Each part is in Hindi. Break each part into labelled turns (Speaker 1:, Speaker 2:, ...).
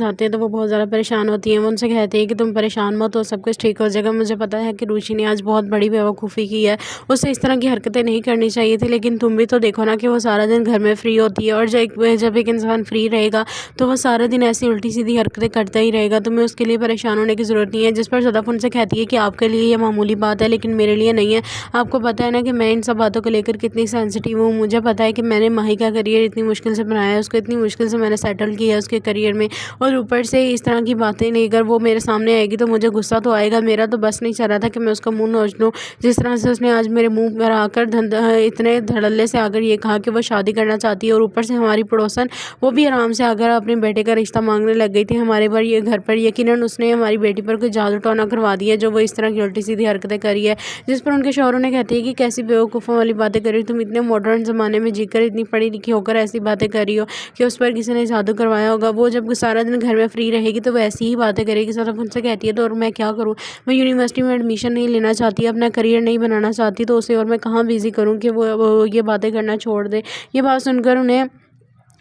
Speaker 1: आते हैं तो वो बहुत ज़्यादा परेशान होती हैं। वो उनसे कहती हैं कि तुम परेशान मत हो, सब कुछ ठीक हो जाएगा। मुझे पता है कि रुचि ने आज बहुत बड़ी बेवकूफ़ी की है, उसे इस तरह की हरकतें नहीं करनी चाहिए थी, लेकिन तुम भी तो देखो ना कि वो सारा दिन घर में फ्री होती है, और जब एक इंसान फ्री रहेगा तो वो सारा दिन ऐसी उल्टी-सीधी हरकतें करता ही रहेगा। तुम्हें उसके लिए परेशान होने की ज़रूरत नहीं है। जिस पर सदफ़ उनसे कहती है कि आपके लिए ये मामूली बात है, लेकिन मेरे लिए नहीं है। आपको पता है ना कि मैं इन सब बातों को लेकर कितनी सेंसिटिव हूँ। मुझे पता है कि मैंने माही का करियर इतनी मुश्किल से बनाया है, उसको इतनी मुश्किल से मैंने सेटल किया है उसके करियर में, और ऊपर से इस तरह की बातें लेकर वो मेरे सामने आएगी तो मुझे गुस्सा तो आएगा। मेरा तो बस नहीं चल रहा था कि मैं उसका मुँह नोच लूँ। जिस तरह से उसने आज मेरे मुँह पर आकर इतने धड़ल्ले से आकर ये कहा कि वो शादी करना चाहती है, और ऊपर से हमारी पड़ोसन वो भी आराम से आकर अपने बेटे का रिश्ता मांगने लग गई थी हमारे पर, ये घर पर। यकीनन उसने हमारी बेटी पर कोई जादू टोना करवा दिया, जो वो इस तरह की उल्टी सीधी हरकतें करी है। जिस पर उनके शौहरों ने कहती है कि कैसी बेवकूफ़ों वाली बातें कर रही हो तुम, इतने मॉडर्न ज़माने में जीकर इतनी पढ़ी लिखी होकर ऐसी बातें कर रही हो कि उस पर किसी ने जादू करवाया होगा। वो जब सारा दिन घर में फ्री रहेगी तो वैसी ही बातें करेगी। सदफ़ उनसे कहती है तो और मैं क्या करूँ, मैं यूनिवर्सिटी में एडमिशन नहीं लेना चाहती, अपना करियर नहीं बनाना चाहती, तो उसे और मैं कहाँ बिज़ी करूँ कि वो ये बातें करना छोड़ दे। ये बात सुनकर उन्हें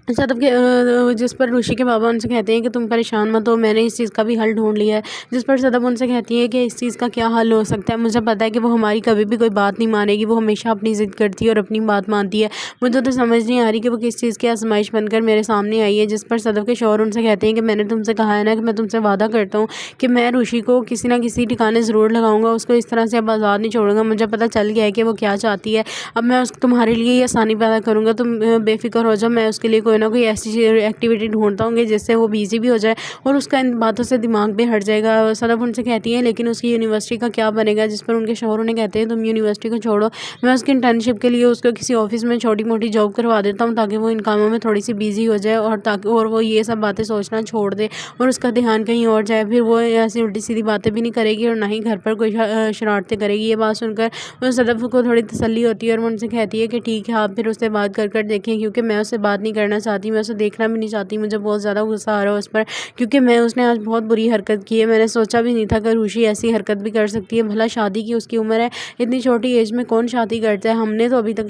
Speaker 1: सदफ़ के जिस पर ऋषि के बाबा उनसे कहते हैं कि तुम परेशान मत हो, मैंने इस चीज़ का भी हल ढूँढ लिया है। जिस पर सदफ़ उनसे कहती है कि इस चीज़ का क्या हल हो सकता है। मुझे पता है कि वो हमारी कभी भी कोई बात नहीं मानेगी, वो हमेशा अपनी ज़िद करती है और अपनी बात मानती है। मुझे तो समझ नहीं आ रही कि वो किस चीज़ की आज़माइश बनकर मेरे सामने आई है। जिस पर सदफ़ के शौहर उनसे कहते हैं कि मैंने तुमसे कहा है ना कि मैं तुमसे वादा करता हूँ कि मैं ऋषि को किसी न किसी ठिकाने ज़रूर लगाऊँगा, उसको इस तरह से अब आज़ाद नहीं छोड़ूंगा। मुझे पता चल गया है कि वो क्या चाहती है। अब मैं तुम्हारे लिए ये आसानी पैदा करूँगा, तुम बेफ़िक्र हो जाओ। मैं उसके लिए कोई ना कोई ऐसी एक्टिविटी ढूंढता हूँ जिससे वो बिज़ी भी हो जाए और उसका इन बातों से दिमाग भी हट जाएगा। सदफ़ उनसे कहती है लेकिन उसकी यूनिवर्सिटी का क्या बनेगा। जिस पर उनके शौहर उन्हें कहते हैं तुम यूनिवर्सिटी को छोड़ो, मैं उसकी इंटर्नशिप के लिए उसको किसी ऑफिस में छोटी मोटी जॉब करवा देता हूँ, ताकि वो इन कामों में थोड़ी सी बिजी हो जाए, और वो ये सब बातें सोचना छोड़ दे और उसका ध्यान कहीं और जाए। फिर वो ऐसी उल्टी सीधी बातें भी नहीं करेगी और ना ही घर पर कोई शरारतें करेगी। ये बात सुनकर सदफ़ को थोड़ी तसल्ली होती है और वो उनसे कहती है कि ठीक है, आप फिर उससे बात कर देखें, क्योंकि मैं उससे बात नहीं करना चाहती, मैं उसे देखना भी नहीं चाहती। मुझे बहुत ज़्यादा गुस्सा आ रहा है उस पर, क्योंकि उसने आज बहुत बुरी हरकत की है। मैंने सोचा भी नहीं था कि रुचि ऐसी हरकत भी कर सकती है। भला शादी की उसकी उम्र है, इतनी छोटी एज में कौन शादी करता है। हमने तो अभी तक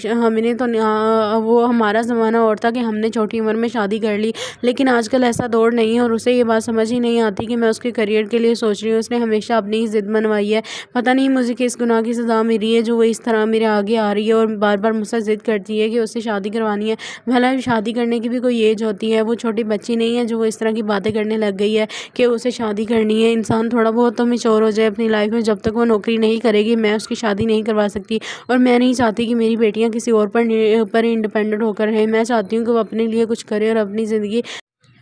Speaker 1: वो हमारा ज़माना और था कि हमने छोटी उम्र में शादी कर ली, लेकिन आजकल ऐसा दौर नहीं है। और उसे ये बात समझ ही नहीं आती कि मैं उसके करियर के लिए सोच रही हूँ। उसने हमेशा अपनी ही ज़िद मनवाई है। पता नहीं मुझे किस गुनाह की सज़ा मिली है जो वो इस तरह मेरे आगे आ रही है और बार बार मुझसे ज़िद करती है कि उससे शादी करवानी है। भला शादी करने की भी कोई एज होती है, वो छोटी बच्ची नहीं है जो वो इस तरह की बातें करने लग गई है कि उसे शादी करनी है। इंसान थोड़ा बहुत तो मैच्योर हो जाए अपनी लाइफ में। जब तक वो नौकरी नहीं करेगी मैं उसकी शादी नहीं करवा सकती, और मैं नहीं चाहती कि मेरी बेटियां किसी और पर इंडिपेंडेंट होकर रहें। मैं चाहती हूँ कि वो अपने लिए कुछ करे और अपनी ज़िंदगी।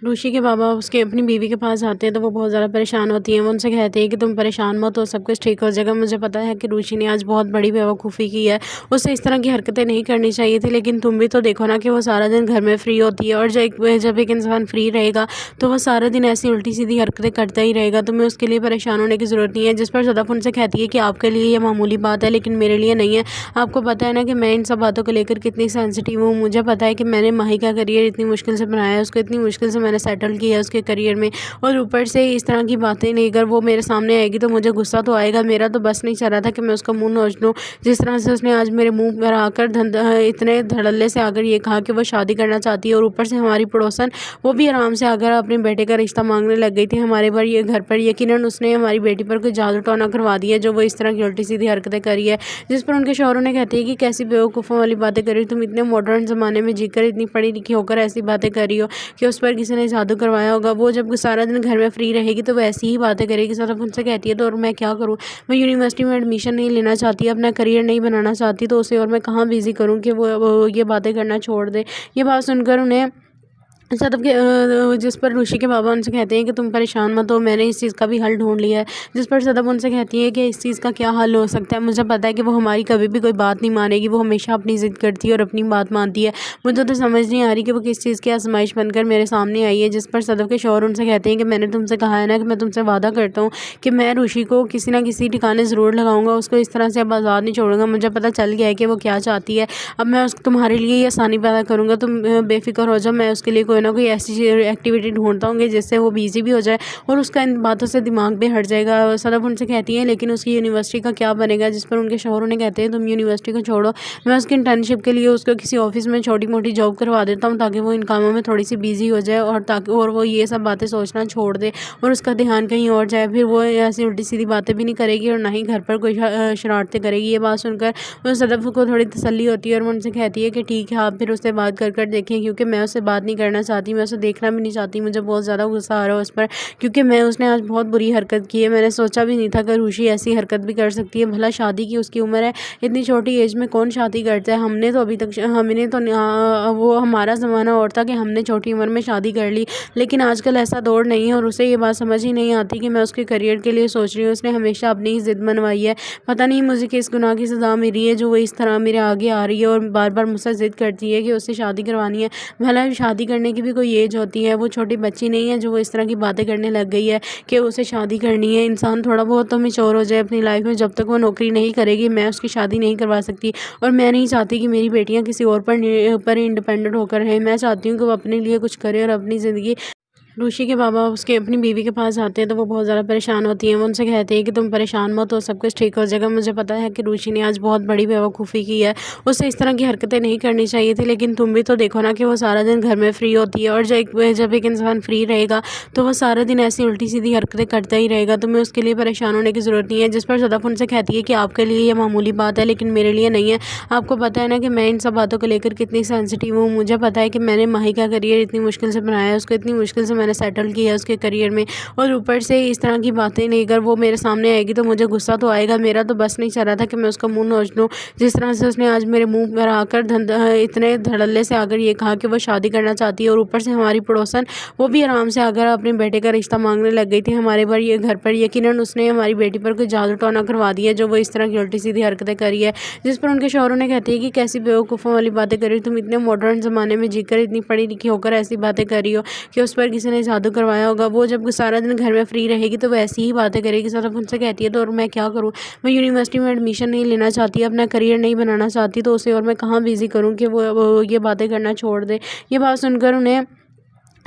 Speaker 1: ऋषि के बाबा उसके अपनी बीवी के पास आते हैं तो वो बहुत ज़्यादा परेशान होती हैं। वो उनसे कहते हैं कि तुम परेशान मत हो, सब कुछ ठीक हो जाएगा। मुझे पता है कि रुचि ने आज बहुत बड़ी बेवकूफ़ी की है, उसे इस तरह की हरकतें नहीं करनी चाहिए थी, लेकिन तुम भी तो देखो ना कि वो सारा दिन घर में फ्री होती है, और जब एक इंसान फ्री रहेगा तो वो सारा दिन ऐसी उल्टी सीधी हरकतें करता ही रहेगा। तुम्हें उसके लिए परेशान होने की ज़रूरत नहीं है। जिस पर सदफ़ उनसे कहती है कि आपके लिए ये मामूली बात है, लेकिन मेरे लिए नहीं है। आपको पता है ना कि मैं इन सब बातों को लेकर कितनी सेंसिटिव हूँ। मुझे पता है कि मैंने माही का करियर इतनी मुश्किल से बनाया है, उसको इतनी मुश्किल से मैंने सेटल किया है उसके करियर में, और ऊपर से इस तरह की बातें लेकर वो मेरे सामने आएगी तो मुझे गुस्सा तो आएगा। मेरा तो बस नहीं चल रहा था कि मैं उसका मुँह नोच लूँ। जिस तरह से उसने आज मेरे मुँह पर आकर इतने धड़ल्ले से आकर ये कहा कि वो शादी करना चाहती है, और ऊपर से हमारी पड़ोसन वो भी आराम से आकर अपने बेटे का रिश्ता मांगने लग गई थी हमारे पर, ये घर पर। यकीनन उसने हमारी बेटी पर कोई जादू टोना करवा दिया, जो वो इस तरह की उल्टी सीधी हरकतें करी है। जिस पर उनके शौहरों ने कहती है कि कैसी बेवकूफ़ों वाली बातें कर रही हो तुम, इतने मॉडर्न ज़माने में जीकर इतनी पढ़ी लिखी होकर ऐसी बातें कर रही हो कि उस पर किसी ने जादू करवाया होगा। वो जब सारा दिन घर में फ्री रहेगी तो वैसी ही बातें करेगी। सदफ़ उनसे कहती है तो और मैं क्या करूँ, मैं यूनिवर्सिटी में एडमिशन नहीं लेना चाहती, अपना करियर नहीं बनाना चाहती, तो उसे और मैं कहाँ बिज़ी करूँ कि वो ये बातें करना छोड़ दे। ये बात सुनकर उन्हें सदफ़ के जिस पर ऋषि के बाबा उनसे कहते हैं कि तुम परेशान मत हो, मैंने इस चीज़ का भी हल ढूँढ लिया है। जिस पर सदफ़ उनसे कहती है कि इस चीज़ का क्या हल हो सकता है। मुझे पता है कि वो हमारी कभी भी कोई बात नहीं मानेगी, वो हमेशा अपनी ज़िद करती है और अपनी बात मानती है। मुझे तो समझ नहीं आ रही कि वो किस चीज़ की आज़माइश बनकर मेरे सामने आई है। जिस पर सदफ़ के शौहर उनसे कहते हैं कि मैंने तुमसे कहा है ना कि मैं तुमसे वादा करता हूँ कि मैं ऋषि को किसी न किसी ठिकाने ज़रूर लगाऊंगा, उसको इस तरह से अब आज़ाद नहीं छोड़ूंगा। मुझे पता चल गया है कि वो क्या चाहती है। अब मैं तुम्हारे लिए ये आसानी पैदा करूँगा, तुम बेफ़िक्र हो जाओ। मैं उसके लिए कोई कोई ना कोई ऐसी एक्टिविटी ढूंढता होंगे जिससे वो बिजी भी हो जाए और उसका इन बातों से दिमाग भी हट जाएगा। सदफ उनसे कहती है लेकिन उसकी यूनिवर्सिटी का क्या बनेगा, जिस पर उनके शौहर उन्हें कहते हैं तुम यूनिवर्सिटी को छोड़ो, मैं उसकी इंटर्नशिप के लिए उसको किसी ऑफिस में छोटी मोटी जॉब करवा देता हूँ ताकि वो इन कामों में थोड़ी सी बिजी हो जाए और ताकि और वो ये सब बातें सोचना छोड़ दे और उसका ध्यान कहीं और जाए। फिर वो ऐसी उल्टी सीधी बातें भी नहीं करेगी और ना ही घर पर कोई शरारतें करेगी। ये बात सुनकर उस सदफ को थोड़ी तसल्ली होती है और वो उनसे कहती है कि ठीक है आप फिर उससे बात कर देखें, क्योंकि मैं उससे बात नहीं करना चाहती, मैं उसे देखना भी नहीं चाहती, मुझे बहुत ज़्यादा गुस्सा आ रहा है उस पर, क्योंकि उसने आज बहुत बुरी हरकत की है। मैंने सोचा भी नहीं था कि रुचि ऐसी हरकत भी कर सकती है। भला शादी की उसकी उम्र है, इतनी छोटी एज में कौन शादी करता है। हमने तो अभी तक वो हमारा ज़माना और था कि हमने छोटी उम्र में शादी कर ली, लेकिन आजकल ऐसा दौर नहीं है और उसे ये बात समझ ही नहीं आती कि मैं उसके करियर के लिए सोच रही हूँ। उसने हमेशा अपनी ही ज़िद मनवाई है, पता नहीं मुझे किस गुनाह की सज़ा मिली है जो वो इस तरह मेरे आगे आ रही है और बार बार मुझसे ज़िद करती है कि उससे शादी करवानी है। भला शादी करने की भी कोई एज होती है, वो छोटी बच्ची नहीं है जो वो इस तरह की बातें करने लग गई है कि उसे शादी करनी है। इंसान थोड़ा बहुत तो मैच्योर हो जाए अपनी लाइफ में, जब तक वो नौकरी नहीं करेगी मैं उसकी शादी नहीं करवा सकती और मैं नहीं चाहती कि मेरी बेटियां किसी और पर इंडिपेंडेंट होकर रहें। मैं चाहती हूँ कि वो अपने लिए कुछ करे और अपनी ज़िंदगी। रुचि के बाबा उसके अपनी बीवी के पास आते हैं तो वो बहुत ज़्यादा परेशान होती हैं। वो उनसे कहते हैं कि तुम परेशान मत हो, सब कुछ ठीक हो जाएगा। मुझे पता है कि रुचि ने आज बहुत बड़ी बेवकूफ़ी की है, उसे इस तरह की हरकतें नहीं करनी चाहिए थी, लेकिन तुम भी तो देखो ना कि वो सारा दिन घर में फ्री होती है और जब एक इंसान फ्री रहेगा तो वो सारा दिन ऐसी उल्टी सीधी हरकतें करता ही रहेगा। तुम्हें उसके लिए परेशान होने की ज़रूरत नहीं है। जिस पर सदफ उनसे कहती है कि आपके लिए ये मामूली बात है लेकिन मेरे लिए नहीं है। आपको पता है ना कि मैं इन सब बातों को लेकर कितनी सेंसिटिव हूँ। मुझे पता है कि मैंने माही का करियर इतनी मुश्किल से बनाया है, उसको इतनी मुश्किल से मैंने सेटल किया है उसके करियर में, और ऊपर से इस तरह की बातें लेकर वो मेरे सामने आएगी तो मुझे गुस्सा तो आएगा। मेरा तो बस नहीं चल रहा था कि मैं उसका मुंह नोच लूँ। जिस तरह से उसने आज मेरे मुंह पर आकर इतने धड़ल्ले से आकर ये कहा कि वो शादी करना चाहती है, और ऊपर से हमारी पड़ोसन वो भी आराम से आकर अपने बेटे का रिश्ता मांगने लग गई थी हमारे पर ये घर पर। यकीनन उसने हमारी बेटी पर कोई जादू टोना करवा दिया जो वो इस तरह की उल्टी सीधी हरकतें करी है। जिस पर उनके शौहरों ने कहती है कि कैसी बेवकूफ़ों वाली बातें कर रही हो तुम, इतने मॉडर्न ज़माने में जीकर इतनी पढ़ी लिखी होकर ऐसी बातें कर रही हो कि उस पर किसी ने जादू करवाया होगा। वो जब सारा दिन घर में फ्री रहेगी तो वैसी ही बातें करेगी। सदफ उनसे कहती है तो और मैं क्या करूँ, मैं यूनिवर्सिटी में एडमिशन नहीं लेना चाहती, अपना करियर नहीं बनाना चाहती, तो उसे और मैं कहाँ बिजी करूँ कि वो ये बातें करना छोड़ दे। ये बात सुनकर उन्हें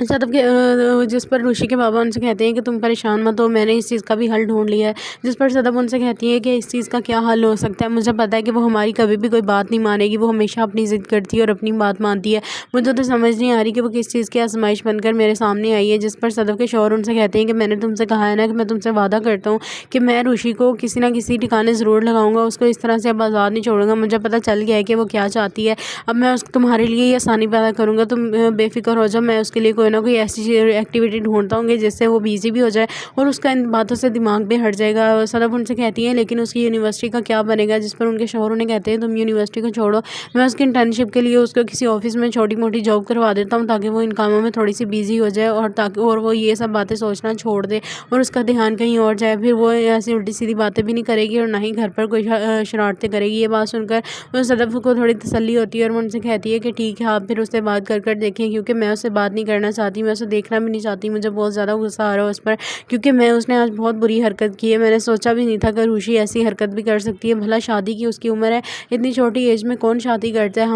Speaker 1: सदफ के जिस पर रुचि के बाबा उनसे कहते हैं कि तुम परेशान मत हो, मैंने इस चीज़ का भी हल ढूंढ लिया है। जिस पर सदफ उनसे कहती है कि इस चीज़ का क्या हल हो सकता है। मुझे पता है कि वो हमारी कभी भी कोई बात नहीं मानेगी, वो हमेशा अपनी ज़िद करती है और अपनी बात मानती है। मुझे तो समझ नहीं आ रही कि वो किस चीज़ की आजमाइश बनकर मेरे सामने आई है। जिस पर सदफ के शौहर उनसे कहते हैं कि मैंने तुमसे कहा है ना कि मैं तुमसे वादा करता हूँ कि मैं रुचि को किसी ना किसी ठिकाने ज़रूर लगाऊंगा, उसको इस तरह से अब आज़ाद नहीं छोड़ूंगा। मुझे पता चल गया है कि वो क्या चाहती है। अब मैं तुम्हारे लिए ये आसानी पैदा करूँगा, तुम बेफिक्र हो जाओ। मैं उसके लिए कोई ना कोई ऐसी एक्टिविटी ढूंढता होंगे जिससे वो बिजी भी हो जाए और उसका इन बातों से दिमाग भी हट जाएगा। सदफ उनसे कहती है लेकिन उसकी यूनिवर्सिटी का क्या बनेगा, जिस पर उनके शौहर उन्हें कहते हैं तुम यूनिवर्सिटी को छोड़ो, मैं उसकी इंटर्नशिप के लिए उसको किसी ऑफिस में छोटी मोटी जॉब करवा देता हूँ ताकि वो इन कामों में थोड़ी सी बिजी हो जाए और वो ये सब बातें सोचना छोड़ दे और उसका ध्यान कहीं और जाए। फिर वो ऐसी उल्टी सीधी बातें भी नहीं करेगी और ना ही घर पर कोई शरारतें करेगी। ये बात सुनकर उस सदफ को थोड़ी तसल्ली होती है और वो उनसे कहती है कि ठीक है आप फिर उससे बात कर देखें, क्योंकि मैं उससे बात नहीं करना चाहती, मैं उसे देखना भी नहीं चाहती, मुझे बहुत ज़्यादा गुस्सा आ रहा है उस पर, क्योंकि उसने आज बहुत बुरी हरकत की है। मैंने सोचा भी नहीं था कि रुचि ऐसी हरकत भी कर सकती है। भला शादी की उसकी उम्र है, इतनी छोटी एज में कौन शादी करता है।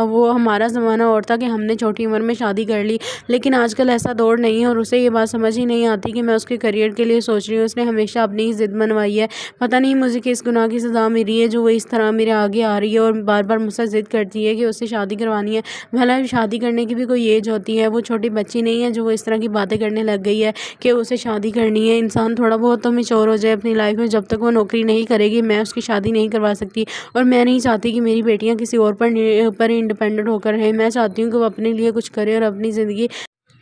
Speaker 1: वो हमारा ज़माना और था कि हमने छोटी उम्र में शादी कर ली, लेकिन आजकल ऐसा दौर नहीं है और उसे ये बात समझ ही नहीं आती कि मैं उसके करियर के लिए सोच रही हूँ। उसने हमेशा अपनी ही ज़िद मनवाई है, पता नहीं मुझे किस गुनाह की सज़ा मिली है जो वो इस तरह मेरे आगे आ रही है और बार बार मुझसे ज़िद करती है कि उससे शादी करवानी है। भला शादी करने की भी कोई एज होती है, वो छोटी बच्ची नहीं है जो वो इस तरह की बातें करने लग गई है कि उसे शादी करनी है। इंसान थोड़ा बहुत तो मैच्योर हो जाए अपनी लाइफ में, जब तक वो नौकरी नहीं करेगी मैं उसकी शादी नहीं करवा सकती और मैं नहीं चाहती कि मेरी बेटियां किसी और पर इंडिपेंडेंट होकर रहें। मैं चाहती हूँ कि वो अपने लिए कुछ करे और अपनी ज़िंदगी।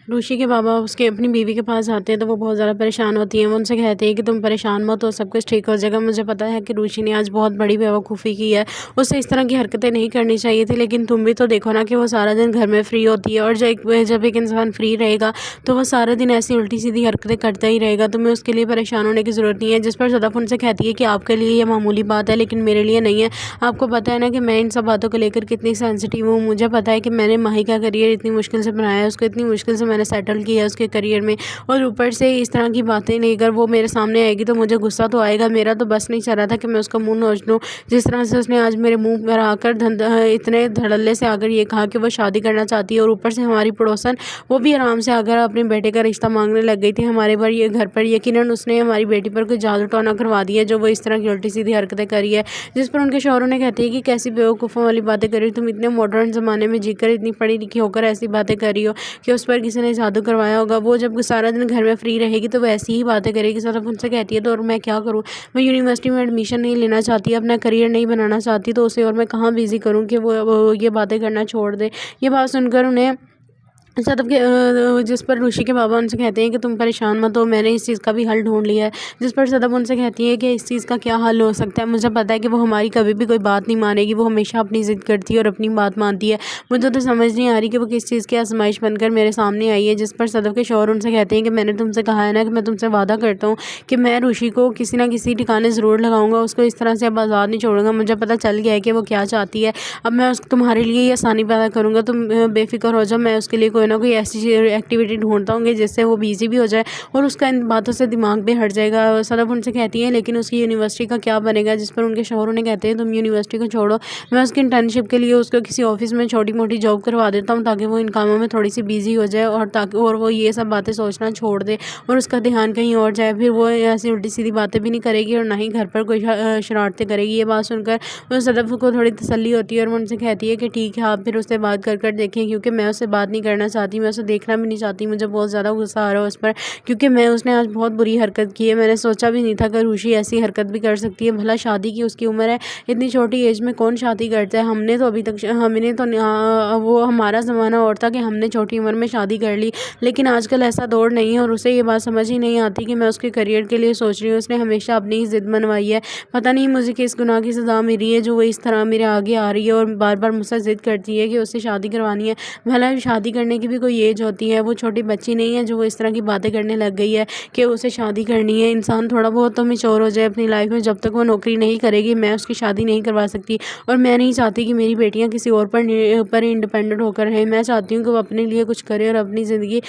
Speaker 1: रुचि के बाबा उसके अपनी बीवी के पास आते हैं तो वो बहुत ज़्यादा परेशान होती हैं। वो उनसे कहते हैं कि तुम परेशान मत हो, सब कुछ ठीक हो जाएगा। मुझे पता है कि रुचि ने आज बहुत बड़ी बेवकूफ़ी की है, उसे इस तरह की हरकतें नहीं करनी चाहिए थी, लेकिन तुम भी तो देखो ना कि वो सारा दिन घर में फ्री होती है और जब एक इंसान फ्री रहेगा तो वो सारा दिन ऐसी उल्टी सीधी हरकतें करता ही रहेगा। तुम्हें उसके लिए परेशान होने की ज़रूरत नहीं है। जिस पर सदफ उनसे कहती है कि आपके लिए ये मामूली बात है लेकिन मेरे लिए नहीं है। आपको पता है ना कि मैं इन सब बातों को लेकर कितनी सेंसिटिव हूँ। मुझे पता है कि मैंने माही का करियर इतनी मुश्किल से बनाया है, उसको इतनी मुश्किल से मैंने सेटल किया है उसके करियर में, और ऊपर से इस तरह की बातें लेकर वो मेरे सामने आएगी तो मुझे गुस्सा तो आएगा। मेरा तो बस नहीं चल रहा था कि मैं उसका मुँह नोच लूँ। जिस तरह से उसने आज मेरे मुँह पर आकर इतने धड़ल्ले से आकर ये कहा कि वो शादी करना चाहती है, और ऊपर से हमारी पड़ोसन वो भी आराम से आकर अपने बेटे का रिश्ता मांगने लग गई थी हमारे पर ये घर पर। यकीनन उसने हमारी बेटी पर कोई जादू टोना करवा दिया जो वो इस तरह की उल्टी सीधी हरकतें करी है, जिस पर उनके शौहरों ने कहती है कि कैसी बेवकूफ़ों वाली बातें कर रही हो तुम, इतने मॉडर्न ज़माने में जीकर इतनी पढ़ी लिखी होकर ऐसी बातें कर रही हो कि उस पर किसी ने जादू करवाया होगा। वो जब सारा दिन घर में फ्री रहेगी तो वो ऐसी ही बातें करेगी। सिर्फ उनसे कहती है तो और मैं क्या करूँ, मैं यूनिवर्सिटी में एडमिशन नहीं लेना चाहती, अपना करियर नहीं बनाना चाहती, तो उसे और मैं कहाँ बिज़ी करूँ कि वो ये बातें करना छोड़ दे। ये बात सुनकर उन्हें सदब के जिस पर ऋषि के बाबा उनसे कहते हैं कि तुम परेशान मत हो, मैंने इस चीज़ का भी हल ढूंढ लिया है। जिस पर सदब उनसे कहती है कि इस चीज़ का क्या हल हो सकता है, मुझे पता है कि वो हमारी कभी भी कोई बात नहीं मानेगी, वो हमेशा अपनी ज़िद करती है और अपनी बात मानती है। मुझे तो समझ नहीं आ रही कि वो किस चीज़ की आजमाइश बनकर मेरे सामने आई है। जिस पर सदब के शौहर उनसे कहते हैं कि मैंने तुमसे कहा है ना कि मैं तुमसे वादा करता हूँ कि मैं ऋषि को किसी ना किसी ठिकाने ज़रूर लगाऊंगा, उसको इस तरह से अब आज़ाद नहीं छोड़ूंगा। मुझे पता चल गया है कि वो क्या चाहती है। अब मैं तुम्हारे लिए ये आसानी पैदा करूँगा, तुम बेफिक्र हो जाओ। मैं उसके लिए कोई ना कोई ऐसी एक्टिविटी ढूंढता हूँ जिससे वो बिजी भी हो जाए और उसका इन बातों से दिमाग भी हट जाएगा। सदब उनसे कहती है लेकिन उसकी यूनिवर्सिटी का क्या बनेगा। जिस पर उनके शौहर उन्हें कहते हैं तुम यूनिवर्सिटी को छोड़ो, मैं उसकी इंटर्नशिप के लिए उसको किसी ऑफिस में छोटी मोटी जॉब करवा देता हूँ ताकि वो इन कामों में थोड़ी सी बिजी हो जाए और वो ये सब बातें सोचना छोड़ दे और उसका ध्यान कहीं और जाए। फिर वो ऐसी उल्टी सीधी बातें भी नहीं करेगी और ना ही घर पर कोई शरारतें करेगी। ये बात सुनकर वो सदब को थोड़ी तसल्ली होती है और वो उनसे कहती है कि ठीक है आप फिर उससे बात कर देखें, क्योंकि मैं उससे बात नहीं करना चाहती, मैं उसे देखना भी नहीं चाहती। मुझे बहुत ज़्यादा गुस्सा आ रहा है उस पर, क्योंकि उसने आज बहुत बुरी हरकत की है। मैंने सोचा भी नहीं था कि ऋषि ऐसी हरकत भी कर सकती है। भला शादी की उसकी उम्र है, इतनी छोटी एज में कौन शादी करता है। हमने तो अभी तक वो हमारा ज़माना और था कि हमने छोटी उम्र में शादी कर ली, लेकिन आजकल ऐसा दौर नहीं है और उसे ये बात समझ ही नहीं आती कि मैं उसके करियर के लिए सोच रही हूँ। उसने हमेशा अपनी ही ज़िद मनवाई है। पता नहीं मुझे किस गुनाह की सज़ा मिली है जो वो इस तरह मेरे आगे आ रही है और बार बार मुझसे ज़िद करती है कि उससे शादी करवानी है। भला शादी करने की भी कोई एज होती है, वो छोटी बच्ची नहीं है जो वो इस तरह की बातें करने लग गई है कि उसे शादी करनी है। इंसान थोड़ा बहुत तो मैच्योर हो जाए अपनी लाइफ में। जब तक वो नौकरी नहीं करेगी मैं उसकी शादी नहीं करवा सकती और मैं नहीं चाहती कि मेरी बेटियां किसी और पर इंडिपेंडेंट होकर रहें। मैं चाहती हूँ कि वो अपने लिए कुछ करे और अपनी ज़िंदगी।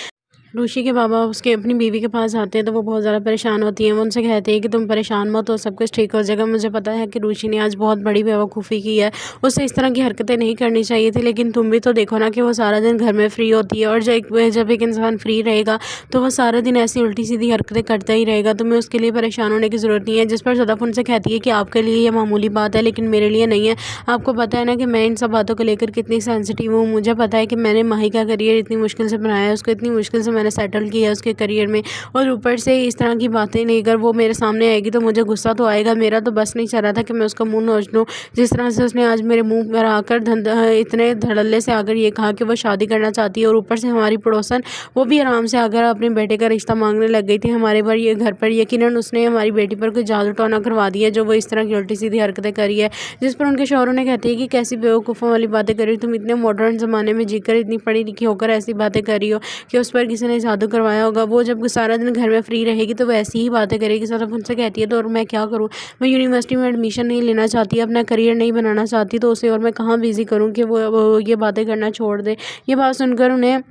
Speaker 1: ऋषि के बाबा उसके अपनी बीवी के पास आते हैं तो वो बहुत ज़्यादा परेशान होती हैं। वो उनसे कहते हैं कि तुम परेशान मत हो, सब कुछ ठीक हो जाएगा। मुझे पता है कि ऋषि ने आज बहुत बड़ी बेवकूफ़ी की है, उसे इस तरह की हरकतें नहीं करनी चाहिए थी, लेकिन तुम भी तो देखो ना कि वो सारा दिन घर में फ्री होती है और जब एक इंसान फ्री रहेगा तो वो सारा दिन ऐसी उल्टी सीधी हरकतें करता ही रहेगा। तुम्हें उसके लिए परेशान होने की ज़रूरत नहीं है। जिस पर सदफ उनसे कहती है कि आपके लिए ये मामूली बात है लेकिन मेरे लिए नहीं है। आपको पता है ना कि मैं इन सब बातों को लेकर कितनी सेंसिटिव हूँ। मुझे पता है कि मैंने माही का करियर इतनी मुश्किल से बनाया है, उसको इतनी मुश्किल से मैंने सेटल किया उसके करियर में, और ऊपर से इस तरह की बातें लेकर वो मेरे सामने आएगी तो मुझे गुस्सा तो आएगा। मेरा तो बस नहीं चल रहा था कि मैं उसका मुंह नोच लूँ। जिस तरह से उसने आज मेरे मुंह पर आकर इतने धड़ल्ले से आकर ये कहा कि वो शादी करना चाहती है, और ऊपर से हमारी पड़ोसन वो भी आराम से आकर अपने बेटे का रिश्ता मांगने लग गई थी हमारे पर ये घर पर। यकीनन उसने हमारी बेटी पर कोई जादू टोना करवा दिया जो वो इस तरह की उल्टी सीधी हरकतें करी है, जिस पर उनके शौहरों ने कहती है कि कैसी बेवकूफ़ों वाली बातें कर रही हो तुम, इतने मॉडर्न ज़माने में जीकर इतनी पढ़ी लिखी होकर ऐसी बातें कर रही हो कि उस पर किसी ने जादू करवाया होगा। वो जब सारा दिन घर में फ्री रहेगी तो वो ऐसी ही बातें करेगी। सिर्फ उनसे कहती है तो और मैं क्या करूँ, मैं यूनिवर्सिटी में एडमिशन नहीं लेना चाहती, अपना करियर नहीं बनाना चाहती, तो उसे और मैं कहाँ बिज़ी करूँ कि वो ये बातें करना छोड़ दे। ये बात सुनकर उन्हें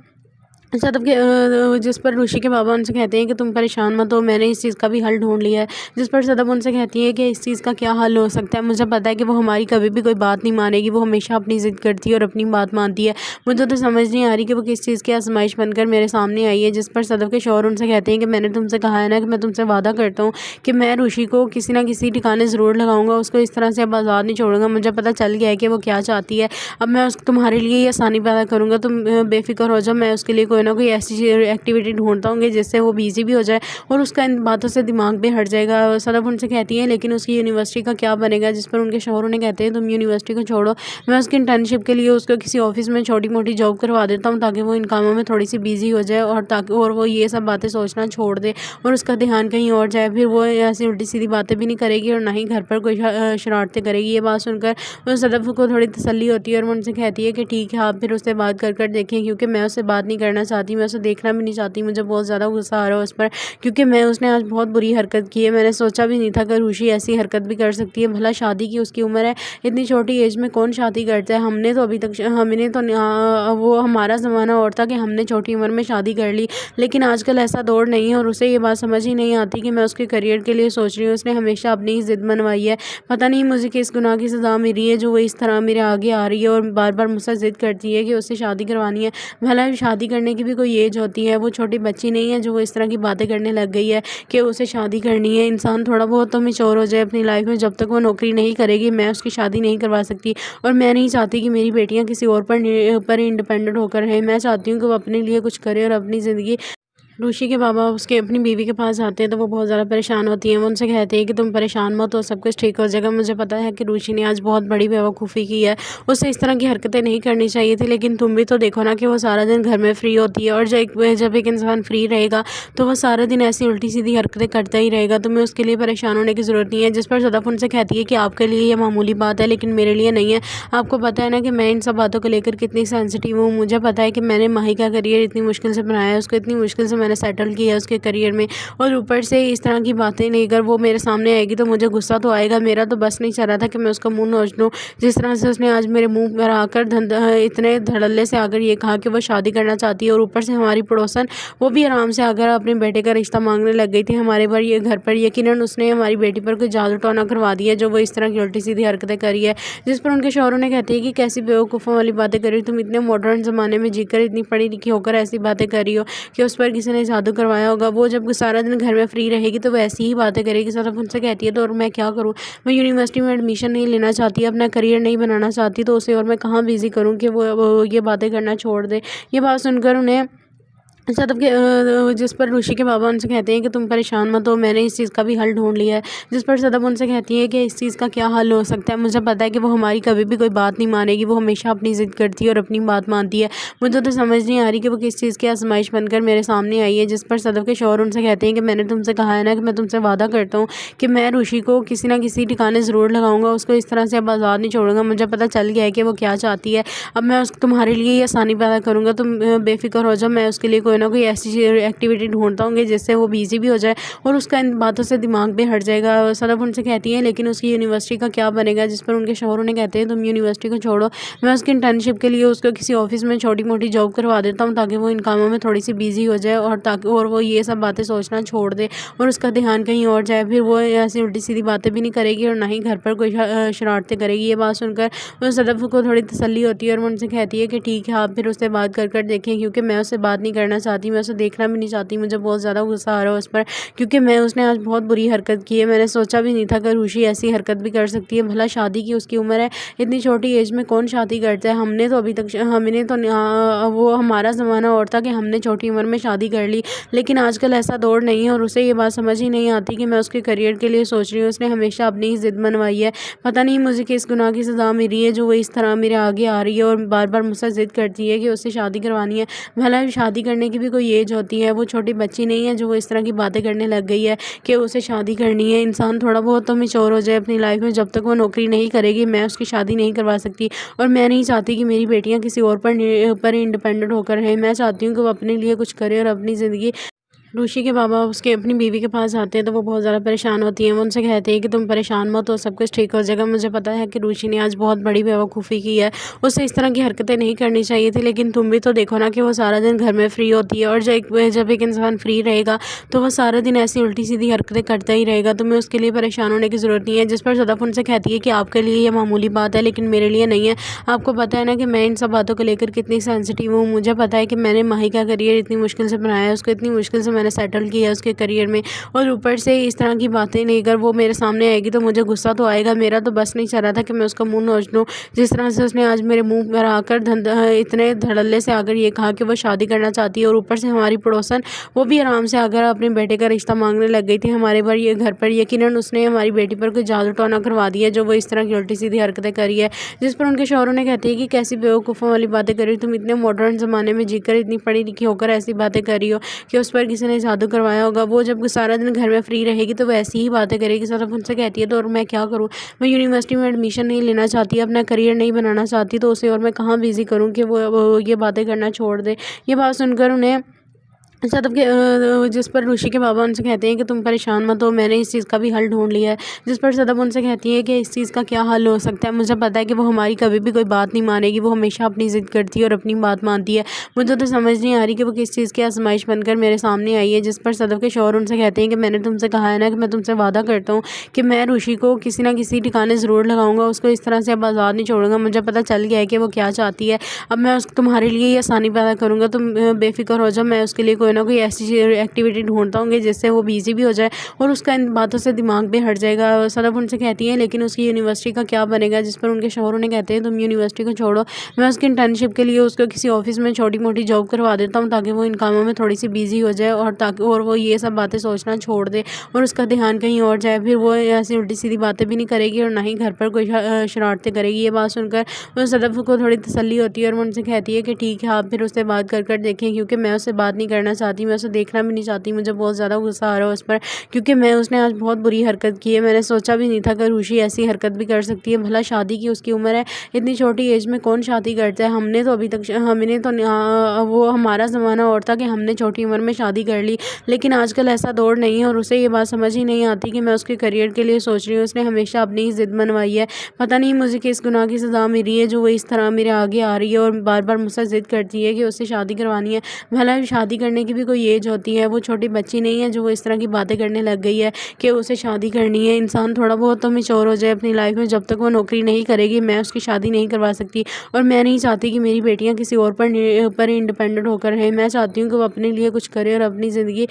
Speaker 1: सदब के जिस पर ऋषि के बाबा उनसे कहते हैं कि तुम परेशान मत हो, मैंने इस चीज़ का भी हल ढूंढ लिया है। जिस पर सदब उनसे कहती है कि इस चीज़ का क्या हल हो सकता है, मुझे पता है कि वो हमारी कभी भी कोई बात नहीं मानेगी, वो हमेशा अपनी ज़िद करती है और अपनी बात मानती है। मुझे तो समझ नहीं आ रही कि वो किस चीज़ की आजमाइश बनकर मेरे सामने आई है। जिस पर सदब के शौहर उनसे कहते हैं कि मैंने तुमसे कहा है ना कि मैं तुमसे वादा करता हूँ कि मैं ऋषि को किसी ना किसी ठिकाने ज़रूर लगाऊंगा, उसको इस तरह से अब आज़ाद नहीं छोड़ूंगा। मुझे पता चल गया है कि वो क्या चाहती है। अब मैं तुम्हारे लिए ये आसानी पैदा करूँगा, तुम बेफिक्र हो जाओ। मैं उसके लिए कोई ना कोई ऐसी एक्टिविटी ढूंढता हूँ जिससे वो बिजी भी हो जाए और उसका इन बातों से दिमाग भी हट जाएगा। सदफ उनसे कहती है लेकिन उसकी यूनिवर्सिटी का क्या बनेगा। जिस पर उनके शौहर उन्हें कहते हैं तुम यूनिवर्सिटी को छोड़ो, मैं उसकी इंटर्नशिप के लिए उसको किसी ऑफिस में छोटी मोटी जॉब करवा देता हूँ ताकि वो इन कामों में थोड़ी सी बिजी हो जाए और वो ये सब बातें सोचना छोड़ दे और उसका ध्यान कहीं और जाए। फिर वो ऐसी उल्टी सीधी बातें भी नहीं करेगी और ना ही घर पर कोई शरारतें करेगी। ये बात सुनकर वो सदफ को थोड़ी तसल्ली होती है और वो उनसे कहती है कि ठीक है आप फिर उससे बात कर देखें, क्योंकि मैं उससे बात नहीं करना चाहती, मैं उसे देखना भी नहीं चाहती। मुझे बहुत ज़्यादा गुस्सा आ रहा है उस पर, क्योंकि उसने आज बहुत बुरी हरकत की है। मैंने सोचा भी नहीं था कि रुचि ऐसी हरकत भी कर सकती है। भला शादी की उसकी उम्र है, इतनी छोटी एज में कौन शादी करता है। हमने तो अभी तक हमने तो वो हमारा ज़माना और था कि हमने छोटी उम्र में शादी कर ली, लेकिन आजकल ऐसा दौर नहीं है। और उसे ये बात समझ ही नहीं आती कि मैं उसके करियर के लिए सोच रही हूँ। उसने हमेशा अपनी ही ज़िद मनवाई है। पता नहीं मुझे किस गुनाह की सज़ा मिली है जो वो इस तरह मेरे आगे आ रही है और बार बार मुझसे ज़िद करती है कि उससे शादी करवानी है। भला शादी करने की भी कोई एज होती है, वो छोटी बच्ची नहीं है जो वो इस तरह की बातें करने लग गई है कि उसे शादी करनी है। इंसान थोड़ा बहुत तो मैच्योर हो जाए अपनी लाइफ में। जब तक वो नौकरी नहीं करेगी मैं उसकी शादी नहीं करवा सकती। और मैं नहीं चाहती कि मेरी बेटियां किसी और पर इंडिपेंडेंट होकर रहें। मैं चाहती हूँ कि वो अपने लिए कुछ करे और अपनी ज़िंदगी। रुचि के बाबा उसके अपनी बीवी के पास आते हैं तो वो बहुत ज़्यादा परेशान होती हैं। वो उनसे कहते हैं कि तुम परेशान मत हो, सब कुछ ठीक हो जाएगा। मुझे पता है कि रुचि ने आज बहुत बड़ी बेवकूफ़ी की है, उसे इस तरह की हरकतें नहीं करनी चाहिए थी। लेकिन तुम भी तो देखो ना कि वो सारा दिन घर में फ्री होती है, और जब एक इंसान फ्री रहेगा तो वो सारा दिन ऐसी उल्टी सीधी हरकतें करता ही रहेगा। तुम्हें उसके लिए परेशान होने की ज़रूरत नहीं है। जिस पर सदफ उनसे कहती है कि आपके लिए ये मामूली बात है, लेकिन मेरे लिए नहीं है। आपको पता है ना कि मैं इन सब बातों को लेकर कितनी सेंसिटिव हूँ। मुझे पता है कि मैंने माही का करियर इतनी मुश्किल से बनाया है, उसको इतनी मुश्किल से मैंने सेटल किया है उसके करियर में, और ऊपर से इस तरह की बातें लेकर वो मेरे सामने आएगी तो मुझे गुस्सा तो आएगा। मेरा तो बस नहीं चल रहा था कि मैं उसका मुंह नोच लूँ। जिस तरह से उसने आज मेरे मुंह पर आकर इतने धड़ल्ले से आकर ये कहा कि वो शादी करना चाहती है, और ऊपर से हमारी पड़ोसन वो भी आराम से आकर अपने बेटे का रिश्ता मांगने लग गई थी हमारे पर ये घर पर। यकीनन उसने हमारी बेटी पर कोई जादू टोना करवा दिया जो वो इस तरह की उल्टी सीधी हरकतें करी है। जिस पर उनके शौहरों ने कहती है कि कैसी बेवकूफ़ों वाली बातें कर रही हो तुम, इतने मॉडर्न ज़माने में जीकर इतनी पढ़ी लिखी होकर ऐसी बातें कर रही हो कि उस पर किसी ने जादू करवाया होगा। वो जब सारा दिन घर में फ्री रहेगी तो वो ऐसी ही बातें करेगी। सिर्फ उनसे कहती है तो और मैं क्या करूँ, मैं यूनिवर्सिटी में एडमिशन नहीं लेना चाहती, अपना करियर नहीं बनाना चाहती, तो उसे और मैं कहाँ बिज़ी करूँ कि वो ये बातें करना छोड़ दे। ये बात सुनकर उन्हें सदफ के जिस पर रुचि के बाबा उनसे कहते हैं कि तुम परेशान मत हो, मैंने इस चीज़ का भी हल ढूंढ लिया है। जिस पर सदफ उनसे कहती है कि इस चीज़ का क्या हल हो सकता है। मुझे पता है कि वो हमारी कभी भी कोई बात नहीं मानेगी, वो हमेशा अपनी ज़िद करती है और अपनी बात मानती है। मुझे तो समझ नहीं आ रही कि वो किस चीज़ की आजमाइश बनकर मेरे सामने आई है। जिस पर सदफ के शौहर उनसे कहते हैं कि मैंने तुमसे कहा है ना कि मैं तुमसे वादा करता हूँ कि मैं रुचि को किसी ना किसी ठिकाने ज़रूर लगाऊंगा, उसको इस तरह से अब आज़ाद नहीं छोड़ूंगा। मुझे पता चल गया है कि वो क्या चाहती है। अब मैं तुम्हारे लिए ये आसानी पैदा करूँगा, तुम बेफिक्र हो जाओ। मैं उसके लिए कोई ना कोई ऐसी एक्टिविटी ढूंढता हूँ जिससे वो बिजी भी हो जाए और उसका इन बातों से दिमाग भी हट जाएगा। सदफ उनसे कहती है लेकिन उसकी यूनिवर्सिटी का क्या बनेगा। जिस पर उनके शौहर उन्हें कहते हैं तुम यूनिवर्सिटी को छोड़ो, मैं उसकी इंटर्नशिप के लिए उसको किसी ऑफिस में छोटी मोटी जॉब करवा देता हूँ ताकि वो इन कामों में थोड़ी सी बिजी हो जाए, और वो ये सब बातें सोचना छोड़ दे और उसका ध्यान कहीं और जाए। फिर वो ऐसी उल्टी सीधी बातें भी नहीं करेगी और ना ही घर पर कोई शरारतें करेगी। ये बात सुनकर वो सदफ को थोड़ी तसल्ली होती है और वो उनसे कहती है कि ठीक है आप फिर उससे बात कर देखें, क्योंकि मैं उससे बात नहीं करना चाहती, मैं उसे देखना भी नहीं चाहती। मुझे बहुत ज़्यादा गुस्सा आ रहा है उस पर, क्योंकि उसने आज बहुत बुरी हरकत की है। मैंने सोचा भी नहीं था कि रुचि ऐसी हरकत भी कर सकती है। भला शादी की उसकी उम्र है, इतनी छोटी एज में कौन शादी करता है। हमने तो वो हमारा ज़माना और था कि हमने छोटी उम्र में शादी कर ली, लेकिन आजकल ऐसा दौर नहीं है। और उसे ये बात समझ ही नहीं आती कि मैं उसके करियर के लिए सोच रही हूँ। उसने हमेशा अपनी ही ज़िद मनवाई है। पता नहीं मुझे किस गुनाह की सज़ा मिली है जो वो इस तरह मेरे आगे आ रही है और बार बार मुझसे ज़िद करती है कि उससे शादी करवानी है। भला शादी करने की भी कोई एज होती है, वो छोटी बच्ची नहीं है जो वो इस तरह की बातें करने लग गई है कि उसे शादी करनी है। इंसान थोड़ा बहुत तो मैच्योर हो जाए अपनी लाइफ में। जब तक वो नौकरी नहीं करेगी मैं उसकी शादी नहीं करवा सकती। और मैं नहीं चाहती कि मेरी बेटियां किसी और पर इंडिपेंडेंट होकर रहें। मैं चाहती हूँ कि वो अपने लिए कुछ करे और अपनी ज़िंदगी। रुचि के बाबा उसके अपनी बीवी के पास आते हैं तो वो बहुत ज़्यादा परेशान होती हैं। वो उनसे कहते हैं कि तुम परेशान मत हो, सब कुछ ठीक हो जाएगा। मुझे पता है कि रुचि ने आज बहुत बड़ी बेवकूफ़ी की है, उसे इस तरह की हरकतें नहीं करनी चाहिए थी। लेकिन तुम भी तो देखो ना कि वो सारा दिन घर में फ्री होती है, और जब एक इंसान फ्री रहेगा तो वो सारा दिन ऐसी उल्टी सीधी हरकतें करता ही रहेगा। तुम्हें उसके लिए परेशान होने की ज़रूरत नहीं है। जिस पर सदफ उनसे कहती है कि आपके लिए ये मामूली बात है, लेकिन मेरे लिए नहीं है। आपको पता है ना कि मैं इन सब बातों को लेकर कितनी सेंसिटिव हूँ। मुझे पता है कि मैंने माही का करियर इतनी मुश्किल से बनाया है, उसको इतनी मुश्किल से मैंने सेटल किया है उसके करियर में, और ऊपर से इस तरह की बातें लेकर वो मेरे सामने आएगी तो मुझे गुस्सा तो आएगा। मेरा तो बस नहीं चल रहा था कि मैं उसका मुंह नोच लूँ। जिस तरह से उसने आज मेरे मुंह पर आकर इतने धड़ल्ले से आकर ये कहा कि वो शादी करना चाहती है, और ऊपर से हमारी पड़ोसन वो भी आराम से आकर अपने बेटे का रिश्ता मांगने लग गई थी हमारे पर ये घर पर। यकीनन उसने हमारी बेटी पर कोई जादू टोना करवा दिया जो वो इस तरह की उल्टी सीधी हरकतें करी है। जिस पर उनके शौहरों ने कहती है कि कैसी बेवकूफ़ों वाली बातें कर रही हो तुम, इतने मॉडर्न ज़माने में जीकर इतनी पढ़ी लिखी होकर ऐसी बातें कर रही हो कि उस पर किसी किसी ने जादू करवाया होगा। वो जब सारा दिन घर में फ्री रहेगी तो वो ऐसी ही बातें करेगी। सौरभ उनसे कहती है तो और मैं क्या करूँ, मैं यूनिवर्सिटी में एडमिशन नहीं लेना चाहती, अपना करियर नहीं बनाना चाहती, तो उसे और मैं कहाँ बिज़ी करूँ कि वो ये बातें करना छोड़ दे। ये बात सुनकर उन्हें सौरभ के जिस पर ऋषि के बाबा उनसे कहते हैं कि तुम परेशान मत हो, मैंने इस चीज़ का भी हल ढूंढ लिया है। जिस पर सौरभ उनसे कहती है कि इस चीज़ का क्या हल हो सकता है, मुझे पता है कि वो हमारी कभी भी कोई बात नहीं मानेगी, वो हमेशा अपनी ज़िद करती है और अपनी बात मानती है। मुझे तो समझ नहीं आ रही कि वो किस चीज़ की आजमाइश बनकर मेरे सामने आई है। जिस पर सौरभ के शौहर उनसे कहते हैं कि मैंने तुमसे कहा है ना कि मैं तुमसे वादा करता हूँ कि मैं ऋषि को किसी ना किसी ठिकाने ज़रूर लगाऊंगा, उसको इस तरह से अब आज़ाद नहीं छोड़ूंगा। मुझे पता चल गया है कि वो क्या चाहती है। अब मैं तुम्हारे लिए ये आसानी पैदा करूँगा, तुम बेफिक्र हो जाओ, मैं उसके लिए कोई ना कोई ऐसी एक्टिविटी ढूंढता हूँ जिससे वो बिजी भी हो जाए और उसका इन बातों से दिमाग भी हट जाएगा। सौरभ उनसे कहती है लेकिन उसकी यूनिवर्सिटी का क्या बनेगा। जिस पर उनके शौहर उन्हें कहते हैं तुम यूनिवर्सिटी को छोड़ो, मैं उसकी इंटर्नशिप के लिए उसको किसी ऑफिस में छोटी मोटी जॉब करवा देता हूँ ताकि वो इन कामों में थोड़ी सी बिजी हो जाए और वो ये सब बातें सोचना छोड़ दे और उसका ध्यान कहीं और जाए। फिर वो ऐसी उल्टी सीधी बातें भी नहीं करेगी और ना ही घर पर कोई शरारतें करेगी। ये बात सुनकर सौरभ को थोड़ी तसल्ली होती है और वो उनसे कहती है कि ठीक है, आप फिर उससे बात कर देखें, क्योंकि मैं उससे बात नहीं करना चाहती, मैं उसे देखना भी नहीं चाहती। मुझे बहुत ज़्यादा गुस्सा आ रहा है उस पर, क्योंकि उसने आज बहुत बुरी हरकत की है। मैंने सोचा भी नहीं था कि ऋषि ऐसी हरकत भी कर सकती है। भला शादी की उसकी उम्र है, इतनी छोटी एज में कौन शादी करता है। हमने तो अभी तक वो हमारा ज़माना और था कि हमने छोटी उम्र में शादी कर ली, लेकिन आजकल ऐसा दौर नहीं है। और उसे ये बात समझ ही नहीं आती कि मैं उसके करियर के लिए सोच रही हूँ। उसने हमेशा अपनी ही ज़िद मनवाई है। पता नहीं मुझे किस गुनाह की सज़ा मिली है जो वो इस तरह मेरे आगे आ रही है और बार बार मुझसे ज़िद करती है कि उससे शादी करवानी है। भला शादी करने की भी कोई एज होती है, वो छोटी बच्ची नहीं है जो वो इस तरह की बातें करने लग गई है कि उसे शादी करनी है। इंसान थोड़ा बहुत तो मैच्योर हो जाए अपनी लाइफ में। जब तक वो नौकरी नहीं करेगी मैं उसकी शादी नहीं करवा सकती और मैं नहीं चाहती कि मेरी बेटियां किसी और पर इंडिपेंडेंट होकर रहें। मैं चाहती हूँ कि वो अपने लिए कुछ करे और अपनी ज़िंदगी।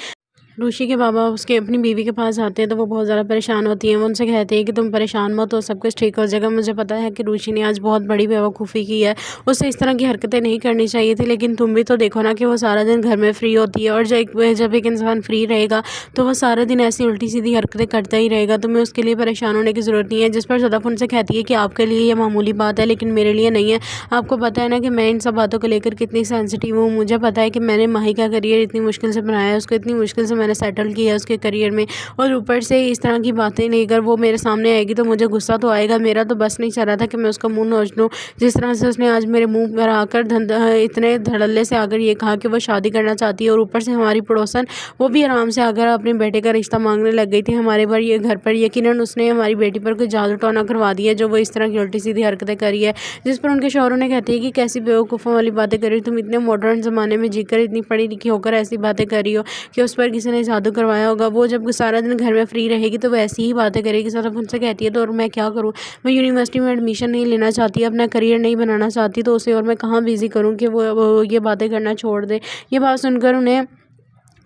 Speaker 1: ऋषि के बाबा उसके अपनी बीवी के पास आते हैं तो वो बहुत ज़्यादा परेशान होती हैं। वो उनसे कहते हैं कि तुम परेशान मत हो, सब कुछ ठीक हो जाएगा। मुझे पता है कि ऋषि ने आज बहुत बड़ी बेवकूफ़ी की है, उसे इस तरह की हरकतें नहीं करनी चाहिए थी, लेकिन तुम भी तो देखो ना कि वो सारा दिन घर में फ्री होती है और जब एक इंसान फ्री रहेगा तो वो सारा दिन ऐसी उल्टी सीधी हरकतें करता ही रहेगा। तुम्हें उसके लिए परेशान होने की ज़रूरत नहीं है। जिस पर सौरभ उनसे कहती है कि आपके लिए ये मामूली बात है लेकिन मेरे लिए नहीं है। आपको पता है ना कि मैं इन सब बातों को लेकर कितनी सेंसिटिव हूँ। मुझे पता है कि मैंने माही का करियर इतनी मुश्किल से बनाया है, उसको इतनी मुश्किल से मैंने सेटल किया है उसके करियर में, और ऊपर से इस तरह की बातें लेकर वो मेरे सामने आएगी तो मुझे गुस्सा तो आएगा। मेरा तो बस नहीं चल रहा था कि मैं उसका मुंह नोच लूँ। जिस तरह से उसने आज मेरे मुंह पर आकर इतने धड़ल्ले से आकर ये कहा कि वो शादी करना चाहती है, और ऊपर से हमारी पड़ोसन वो भी आराम से आकर अपने बेटे का रिश्ता मांगने लग गई थी हमारे पर ये घर पर। यकीनन उसने हमारी बेटी पर कोई जादू टोना करवा दिया जो वो इस तरह की उल्टी सीधी हरकतें करी है। जिस पर उनके शौहरों ने कहती है कि कैसी बेवकूफ़ों वाली बातें कर रही हो तुम, इतने मॉडर्न ज़माने में जीकर इतनी पढ़ी लिखी होकर ऐसी बातें कर रही हो कि उस पर किसी ने जादू करवाया होगा। वो जब सारा दिन घर में फ्री रहेगी तो वो ऐसी ही बातें करेगी। सौरभ उनसे कहती है तो और मैं क्या करूँ, मैं यूनिवर्सिटी में एडमिशन नहीं लेना चाहती, अपना करियर नहीं बनाना चाहती, तो उसे और मैं कहाँ बिज़ी करूँ कि वो ये बातें करना छोड़ दे। ये बात सुनकर उन्हें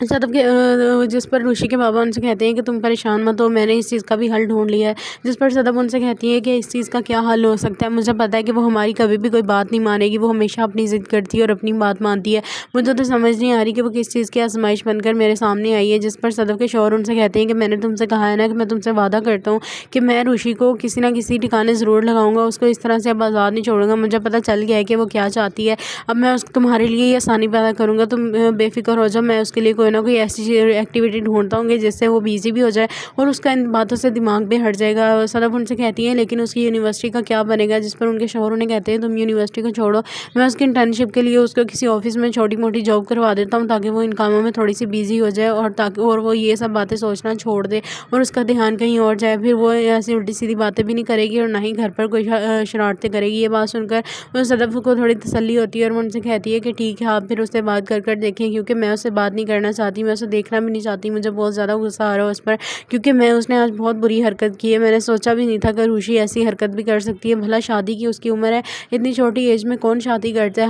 Speaker 1: सौरभ के जिस पर ऋषि के बाबा उनसे कहते हैं कि तुम परेशान मत हो, मैंने इस चीज़ का भी हल ढूंढ लिया है। जिस पर सौरभ उनसे कहती है कि इस चीज़ का क्या हल हो सकता है, मुझे पता है कि वो हमारी कभी भी कोई बात नहीं मानेगी, वो हमेशा अपनी ज़िद करती है और अपनी बात मानती है। मुझे तो समझ नहीं आ रही कि वो किस चीज़ की आजमाइश बनकर मेरे सामने आई है। जिस पर सौरभ के शौहर उनसे कहते हैं कि मैंने तुमसे कहा है ना कि मैं तुमसे वादा करता हूँ कि मैं ऋषि को किसी ना किसी ठिकाने ज़रूर लगाऊंगा, उसको इस तरह से अब आज़ाद नहीं छोड़ूंगा। मुझे पता चल गया है कि वो क्या चाहती है। अब मैं तुम्हारे लिए ये आसानी पैदा करूँगा, तुम बेफिक्र हो जाओ, मैं उसके लिए कोई ना कोई ऐसी एक्टिविटी ढूंढता हूँ जिससे वो बिजी भी हो जाए और उसका इन बातों से दिमाग भी हट जाएगा। सौरभ उनसे कहती है लेकिन उसकी यूनिवर्सिटी का क्या बनेगा। जिस पर उनके शौहर उन्हें कहते हैं तुम यूनिवर्सिटी को छोड़ो, मैं उसकी इंटर्नशिप के लिए उसको किसी ऑफिस में छोटी मोटी जॉब करवा देता हूँ ताकि वो इन कामों में थोड़ी सी बिजी हो जाए और वो ये सब बातें सोचना छोड़ दे और उसका ध्यान कहीं और जाए। फिर वो ऐसी उल्टी सीधी बातें भी नहीं करेगी और ना ही घर पर कोई शरारतें करेगी। ये बात सुनकर सौरभ को थोड़ी तसल्ली होती है और वो उनसे कहती है कि ठीक है, आप फिर उससे बात कर देखें, क्योंकि मैं उससे बात नहीं करना चाहती, मैं उसे देखना भी नहीं चाहती। मुझे बहुत ज़्यादा गुस्सा आ रहा है उस पर, क्योंकि उसने आज बहुत बुरी हरकत की है। मैंने सोचा भी नहीं था कि ऋषि ऐसी हरकत भी कर सकती है। भला शादी की उसकी उम्र है, इतनी छोटी एज में कौन शादी करता है।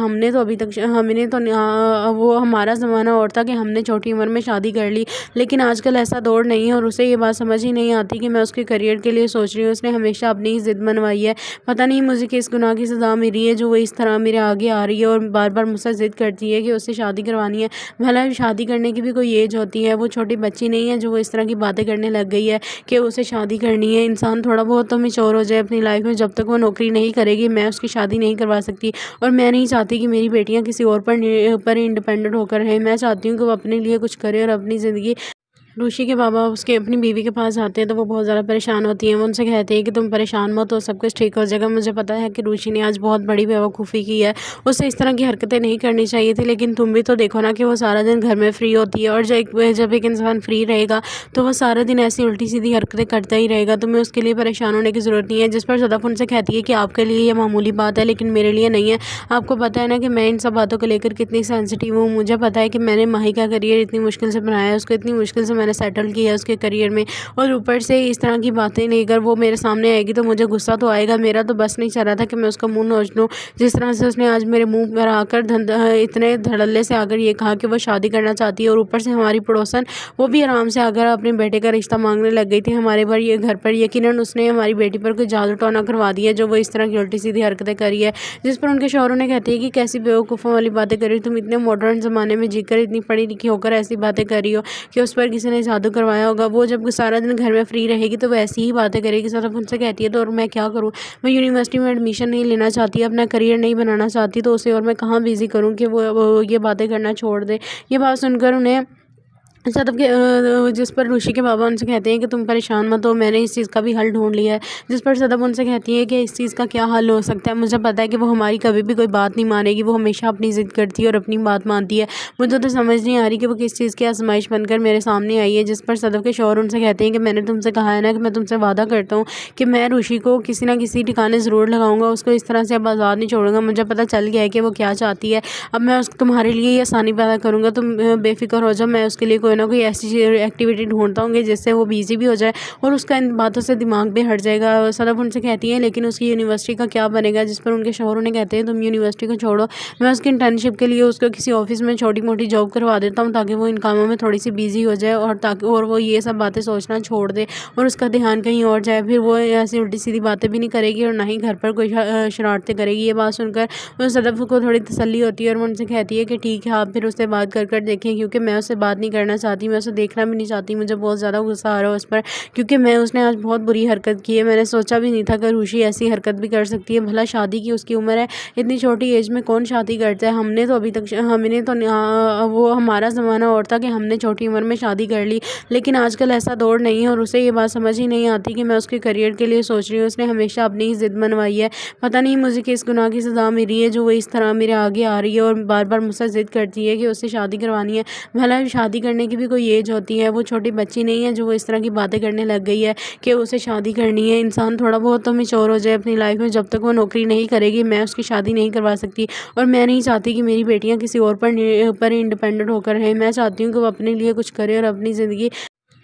Speaker 1: वो हमारा ज़माना और था कि हमने छोटी उम्र में शादी कर ली, लेकिन आजकल ऐसा दौर नहीं है। और उसे ये बात समझ ही नहीं आती कि मैं उसके करियर के लिए सोच रही हूँ। उसने हमेशा अपनी ही ज़िद मनवाई है। पता नहीं मुझे किस गुनाह की सज़ा मिली है जो वो इस तरह मेरे आगे आ रही है और बार बार मुझसे ज़िद करती है कि उससे शादी करवानी है। भला शादी करने की की भी कोई एज होती है, वो छोटी बच्ची नहीं है जो वो इस तरह की बातें करने लग गई है कि उसे शादी करनी है। इंसान थोड़ा बहुत तो मैच्योर हो जाए अपनी लाइफ में, जब तक वो नौकरी नहीं करेगी मैं उसकी शादी नहीं करवा सकती। और मैं नहीं चाहती कि मेरी बेटियाँ किसी और पर इंडिपेंडेंट होकर रहें। मैं चाहती हूँ कि वो अपने लिए कुछ करे और अपनी ज़िंदगी। रुचि के बाबा उसके अपनी बीवी के पास आते हैं तो वो बहुत ज़्यादा परेशान होती हैं। वो उनसे कहती है कि तुम परेशान मत हो, सब कुछ ठीक हो जाएगा। मुझे पता है कि रुचि ने आज बहुत बड़ी बेवकूफ़ी की है, उसे इस तरह की हरकतें नहीं करनी चाहिए थी, लेकिन तुम भी तो देखो ना कि वो सारा दिन घर में फ्री होती है। और जब एक इंसान फ्री रहेगा तो वो सारा दिन ऐसी उल्टी सीधी हरकतें करता ही रहेगा। तुम्हें उसके लिए परेशान होने की ज़रूरत नहीं है। जिस पर सदफ उनसे कहती है कि आपके लिए ये मामूली बात है लेकिन मेरे लिए नहीं है। आपको पता है ना कि मैं इन सब बातों को लेकर कितनी सेंसिटिव हूँ। मुझे पता है कि मैंने माही का करियर इतनी मुश्किल से बनाया है, उसको इतनी मुश्किल से मैंने सेटल किया है उसके करियर में, और ऊपर से इस तरह की बातें लेकर वो मेरे सामने आएगी तो मुझे गुस्सा तो आएगा। मेरा तो बस नहीं चल रहा था कि मैं उसका मुंह नोच लूँ। जिस तरह से उसने आज मेरे मुंह पर आकर इतने धड़ल्ले से आकर ये कहा कि वो शादी करना चाहती है, और ऊपर से हमारी पड़ोसन वो भी आराम से आकर अपने बेटे का रिश्ता मांगने लग गई थी हमारे पर ये घर पर। यकीनन उसने हमारी बेटी पर कोई जादू टोना करवा दिया जो वो इस तरह की उल्टी सीधी हरकतें करी है। जिस पर उनके शौहरों ने कहती है कि कैसी बेवकूफ़ों वाली बातें कर रही हो तुम, इतने मॉडर्न ज़माने में जीकर इतनी पढ़ी लिखी होकर ऐसी बातें कर रही हो कि उस पर किसी ने जादू करवाया होगा। वो जब सारा दिन घर में फ्री रहेगी तो वो ऐसी ही बातें करेगी। सदफ उनसे कहती है तो और मैं क्या करूँ, मैं यूनिवर्सिटी में एडमिशन नहीं लेना चाहती, अपना करियर नहीं बनाना चाहती, तो उसे और मैं कहाँ बिज़ी करूँ कि वो ये बातें करना छोड़ दे। ये बात सुनकर उन्हें सदफ के जिस पर ऋषि के बाबा उनसे कहते हैं कि तुम परेशान मत हो, मैंने इस चीज़ का भी हल ढूंढ लिया है। जिस पर सदफ उनसे कहती है कि इस चीज़ का क्या हल हो सकता है। मुझे पता है कि वो हमारी कभी भी कोई बात नहीं मानेगी, वो हमेशा अपनी ज़िद करती है और अपनी बात मानती है। मुझे तो समझ नहीं आ रही कि वो किस चीज़ की आजमाइश बनकर मेरे सामने आई है। जिस पर सदफ के शौहर उनसे कहते हैं कि मैंने तुमसे कहा है ना कि मैं तुमसे वादा करता हूँ कि मैं ऋषि को किसी ना किसी ठिकाने ज़रूर लगाऊंगा, उसको इस तरह से अब आज़ाद नहीं छोड़ूंगा। मुझे पता चल गया है कि वो क्या चाहती है। अब मैं तुम्हारे लिए ये आसानी पैदा करूँगा, तुम बेफिक्र हो जाओ। मैं उसके लिए कोई ना कोई ऐसी एक्टिविटी ढूंढता हूँ जिससे वो बिजी भी हो जाए और उसका इन बातों से दिमाग भी हट जाएगा। सदफ उनसे कहती है लेकिन उसकी यूनिवर्सिटी का क्या बनेगा। जिस पर उनके शौहरों ने कहते हैं तुम यूनिवर्सिटी को छोड़ो, मैं उसकी इंटर्नशिप के लिए उसको किसी ऑफिस में छोटी मोटी जॉब करवा देता हूँ ताकि वो इन कामों में थोड़ी सी बिजी हो जाए और वो ये सब बातें सोचना छोड़ दे और उसका ध्यान कहीं और जाए। फिर वो ऐसी उल्टी सीधी बातें भी नहीं करेगी और ना ही घर पर कोई शरारतें करेगी। ये बात सुनकर सदफ को थोड़ी तसल्ली होती है और वो उनसे कहती है कि ठीक है आप फिर उससे बात कर देखें, क्योंकि मैं उससे बात नहीं करना चाहती, मैं उसे देखना भी नहीं चाहती। मुझे बहुत ज़्यादा गुस्सा आ रहा है उस पर, क्योंकि उसने आज बहुत बुरी हरकत की है। मैंने सोचा भी नहीं था कि रुचि ऐसी हरकत भी कर सकती है। भला शादी की उसकी उम्र है, इतनी छोटी एज में कौन शादी करता है। हमने तो अभी तक वो हमारा ज़माना और था कि हमने छोटी उम्र में शादी कर ली, लेकिन आजकल ऐसा दौर नहीं है। और उसे ये बात समझ ही नहीं आती कि मैं उसके करियर के लिए सोच रही हूँ। उसने हमेशा अपनी ही ज़िद मनवाई है। पता नहीं मुझे किस गुनाह की सज़ा मिली है जो वो इस तरह मेरे आगे आ रही है और बार बार मुझसे ज़िद करती है कि उससे शादी करवानी है। भला शादी करने की भी कोई एज होती है, वो छोटी बच्ची नहीं है जो वो इस तरह की बातें करने लग गई है कि उसे शादी करनी है। इंसान थोड़ा बहुत तो मैच्योर हो जाए अपनी लाइफ में, जब तक वो नौकरी नहीं करेगी मैं उसकी शादी नहीं करवा सकती। और मैं नहीं चाहती कि मेरी बेटियाँ किसी और पर इंडिपेंडेंट होकर रहें। मैं चाहती हूँ कि वो अपने लिए कुछ करे और अपनी ज़िंदगी।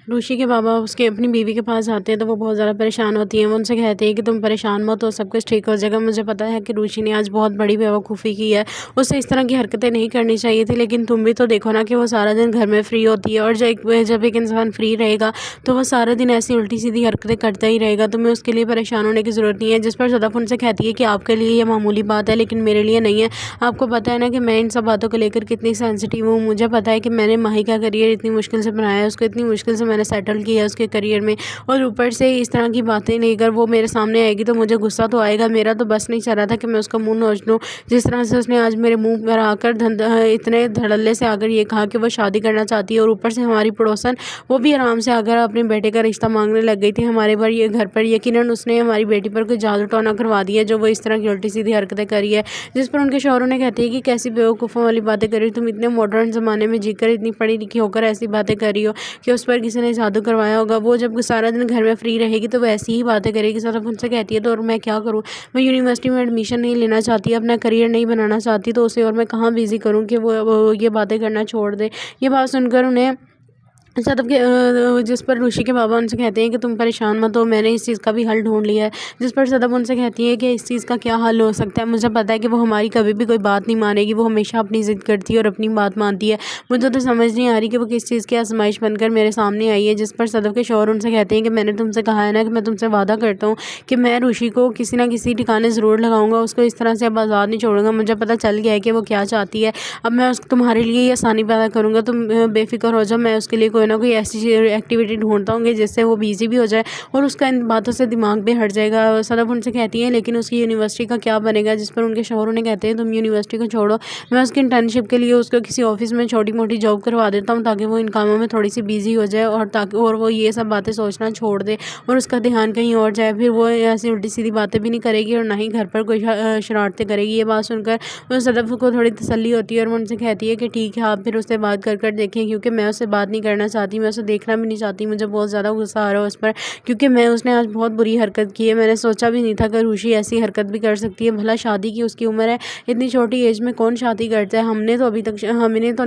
Speaker 1: ऋषि के बाबा उसके अपनी बीवी के पास आते हैं तो वो बहुत ज़्यादा परेशान होती हैं। वो उनसे कहते हैं कि तुम परेशान मत हो, सब कुछ ठीक हो जाएगा। मुझे पता है कि रुचि ने आज बहुत बड़ी बेवकूफ़ी की है, उसे इस तरह की हरकतें नहीं करनी चाहिए थी, लेकिन तुम भी तो देखो ना कि वो सारा दिन घर में फ्री होती है। और जब एक इंसान फ्री रहेगा तो वो सारा दिन ऐसी उल्टी सीधी हरकतें करता ही रहेगा। तुम्हें उसके लिए परेशान होने की ज़रूरत नहीं है। जिस पर सदफ उनसे कहती है कि आपके लिए ये मामूली बात है लेकिन मेरे लिए नहीं है। आपको पता है ना कि मैं इन सब बातों को लेकर कितनी सेंसिटिव हूँ। मुझे पता है कि मैंने माही का करियर इतनी मुश्किल से बनाया है, उसको इतनी मुश्किल से मैंने सेटल किया है उसके करियर में, और ऊपर से इस तरह की बातें लेकर वो मेरे सामने आएगी तो मुझे गुस्सा तो आएगा। मेरा तो बस नहीं चल रहा था कि मैं उसका मुंह नोच लूँ। जिस तरह से उसने आज मेरे मुंह पर आकर इतने धड़ल्ले से आकर ये कहा कि वो शादी करना चाहती है, और ऊपर से हमारी पड़ोसन वो भी आराम से आकर अपने बेटे का रिश्ता मांगने लग गई थी हमारे पर ये घर पर। यकीनन उसने हमारी बेटी पर कोई जादू टोना करवा दिया जो वो इस तरह की उल्टी सीधी हरकतें करी है। जिस पर उनके शौहरों ने कहती है कि कैसी बेवकूफ़ों वाली बातें कर रही हो तुम, इतने मॉडर्न ज़माने में जीकर इतनी पढ़ी लिखी होकर ऐसी बातें कर रही हो कि उस पर किसी ने जादू करवाया होगा। वो जब सारा दिन घर में फ्री रहेगी तो वो ऐसी ही बातें करेगी। सदफ उनसे कहती है तो और मैं क्या करूँ, मैं यूनिवर्सिटी में एडमिशन नहीं लेना चाहती, अपना करियर नहीं बनाना चाहती, तो उसे और मैं कहाँ बिज़ी करूँ कि वो ये बातें करना छोड़ दे। ये बात सुनकर उन्हें सदब के जिस पर ऋषि के बाबा उनसे कहते हैं कि तुम परेशान मत हो, मैंने इस चीज़ का भी हल ढूंढ लिया है। जिस पर सदब उनसे कहती है कि इस चीज़ का क्या हल हो सकता है, मुझे पता है कि वो हमारी कभी भी कोई बात नहीं मानेगी, वो हमेशा अपनी ज़िद करती है और अपनी बात मानती है। मुझे तो समझ नहीं आ रही कि वो किस चीज़ की आजमाइश बनकर मेरे सामने आई है। जिस पर सदब के शौहर उनसे कहते हैं कि मैंने तुमसे कहा है ना कि मैं तुमसे वादा करता हूँ कि मैं ऋषि को किसी ना किसी ठिकाने ज़रूर लगाऊंगा, उसको इस तरह से अब आज़ाद नहीं छोड़ूंगा। मुझे पता चल गया है कि वो क्या चाहती है। अब मैं तुम्हारे लिए ये आसानी पैदा करूँगा, तुम बेफिक्र हो जाओ। मैं उसके लिए कोई ना कोई ऐसी एक्टिविटी ढूंढता हूँ जिससे वो बिजी भी हो जाए और उसका इन बातों से दिमाग भी हट जाएगा। सदफ उनसे कहती है लेकिन उसकी यूनिवर्सिटी का क्या बनेगा। जिस पर उनके शौहर उन्हें कहते हैं तुम यूनिवर्सिटी को छोड़ो, मैं उसकी इंटर्नशिप के लिए उसको किसी ऑफिस में छोटी मोटी जॉब करवा देता हूँ ताकि वो इन कामों में थोड़ी सी बिजी हो जाए और वो ये सब बातें सोचना छोड़ दे और उसका ध्यान कहीं और जाए। फिर वो ऐसी उल्टी सीधी बातें भी नहीं करेगी और ना ही घर पर कोई शरारतें करेगी। ये बात सुनकर वो सदफ को थोड़ी तसल्ली होती है और वो उनसे कहती है कि ठीक है आप फिर उससे बात कर देखें, क्योंकि मैं उससे बात नहीं करना चाहती, मैं उसे देखना भी नहीं चाहती। मुझे बहुत ज़्यादा गुस्सा आ रहा है उस पर, क्योंकि उसने आज बहुत बुरी हरकत की है। मैंने सोचा भी नहीं था कि ऋषि ऐसी हरकत भी कर सकती है। भला शादी की उसकी उम्र है, इतनी छोटी एज में कौन शादी करता है। हमने तो अभी तक हमने तो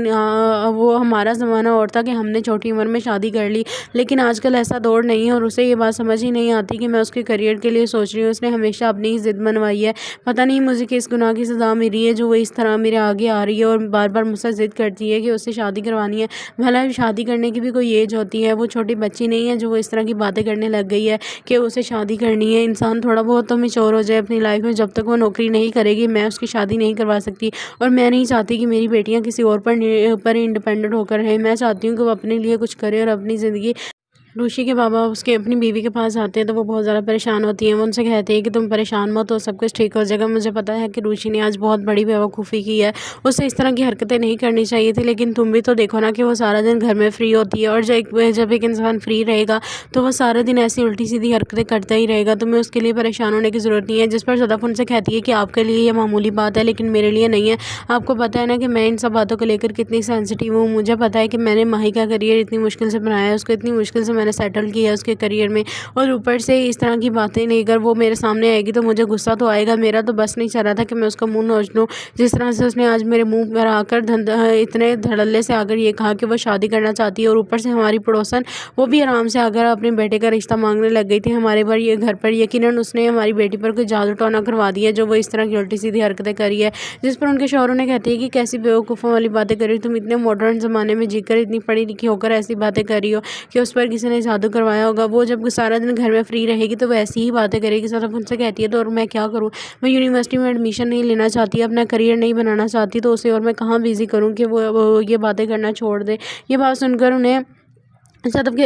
Speaker 1: वो हमारा ज़माना और था कि हमने छोटी उम्र में शादी कर ली, लेकिन आजकल ऐसा दौर नहीं है और उसे ये बात समझ ही नहीं आती कि मैं उसके करियर के लिए सोच रही हूँ। उसने हमेशा अपनी ही ज़िद मनवाई है। पता नहीं मुझे किस गुनाह की सज़ा मिली है जो वो इस तरह मेरे आगे आ रही है और बार बार मुझसे ज़िद करती है कि उससे शादी करवानी है। भला शादी करने की भी कोई एज होती है, वो छोटी बच्ची नहीं है जो वो इस तरह की बातें करने लग गई है कि उसे शादी करनी है। इंसान थोड़ा बहुत तो मैच्योर हो जाए अपनी लाइफ में। जब तक वो नौकरी नहीं करेगी मैं उसकी शादी नहीं करवा सकती और मैं नहीं चाहती कि मेरी बेटियां किसी और पर इंडिपेंडेंट होकर रहें। मैं चाहती हूँ कि वो अपने लिए कुछ करे और अपनी ज़िंदगी। ऋषि के बाबा उसके अपनी बीवी के पास आते हैं तो वो बहुत ज़्यादा परेशान होती हैं। वो उनसे कहती है कि तुम परेशान मत हो, सब कुछ ठीक हो जाएगा। मुझे पता है कि ऋषि ने आज बहुत बड़ी बेवकूफ़ी की है, उसे इस तरह की हरकतें नहीं करनी चाहिए थी, लेकिन तुम भी तो देखो ना कि वो सारा दिन घर में फ्री होती है और जब एक इंसान फ्री रहेगा तो वो सारा दिन ऐसी उल्टी सीधी हरकतें करता ही रहेगा। तुम्हें उसके लिए परेशान होने की ज़रूरत नहीं है। जिस पर सदफ उनसे कहती है कि आपके लिए ये मामूली बात है लेकिन मेरे लिए नहीं है। आपको पता है ना कि मैं इन सब बातों को लेकर कितनी सेंसिटिव हूँ। मुझे पता है कि मैंने माही का करियर इतनी मुश्किल से बनाया है, उसको इतनी मुश्किल से मैंने सेटल किया है उसके करियर में, और ऊपर से इस तरह की बातें लेकर वो मेरे सामने आएगी तो मुझे गुस्सा तो आएगा। मेरा तो बस नहीं चल रहा था कि मैं उसका मुंह नोच लूँ। जिस तरह से उसने आज मेरे मुंह पर आकर इतने धड़ल्ले से आकर ये कहा कि वो शादी करना चाहती है, और ऊपर से हमारी पड़ोसन वो भी आराम से आकर अपने बेटे का रिश्ता मांगने लग गई थी हमारे पर ये घर पर। यकीनन उसने हमारी बेटी पर कोई जादू टोना करवा दिया जो वो इस तरह की उल्टी सीधी हरकतें करी है। जिस पर उनके शौहरों ने कहती है कि कैसी बेवकूफ़ों वाली बातें कर रही हो तुम, इतने मॉडर्न ज़माने में जीकर इतनी पढ़ी लिखी होकर ऐसी बातें कर रही हो कि उस पर किसी ने जादू करवाया होगा। वो जब सारा दिन घर में फ्री रहेगी तो वैसी ही बातें करेगी। सदफ उनसे कहती है तो और मैं क्या करूँ, मैं यूनिवर्सिटी में एडमिशन नहीं लेना चाहती, अपना करियर नहीं बनाना चाहती, तो उसे और मैं कहाँ बिजी करूँ कि वो ये बातें करना छोड़ दे। ये बात सुनकर उन्हें सदफ के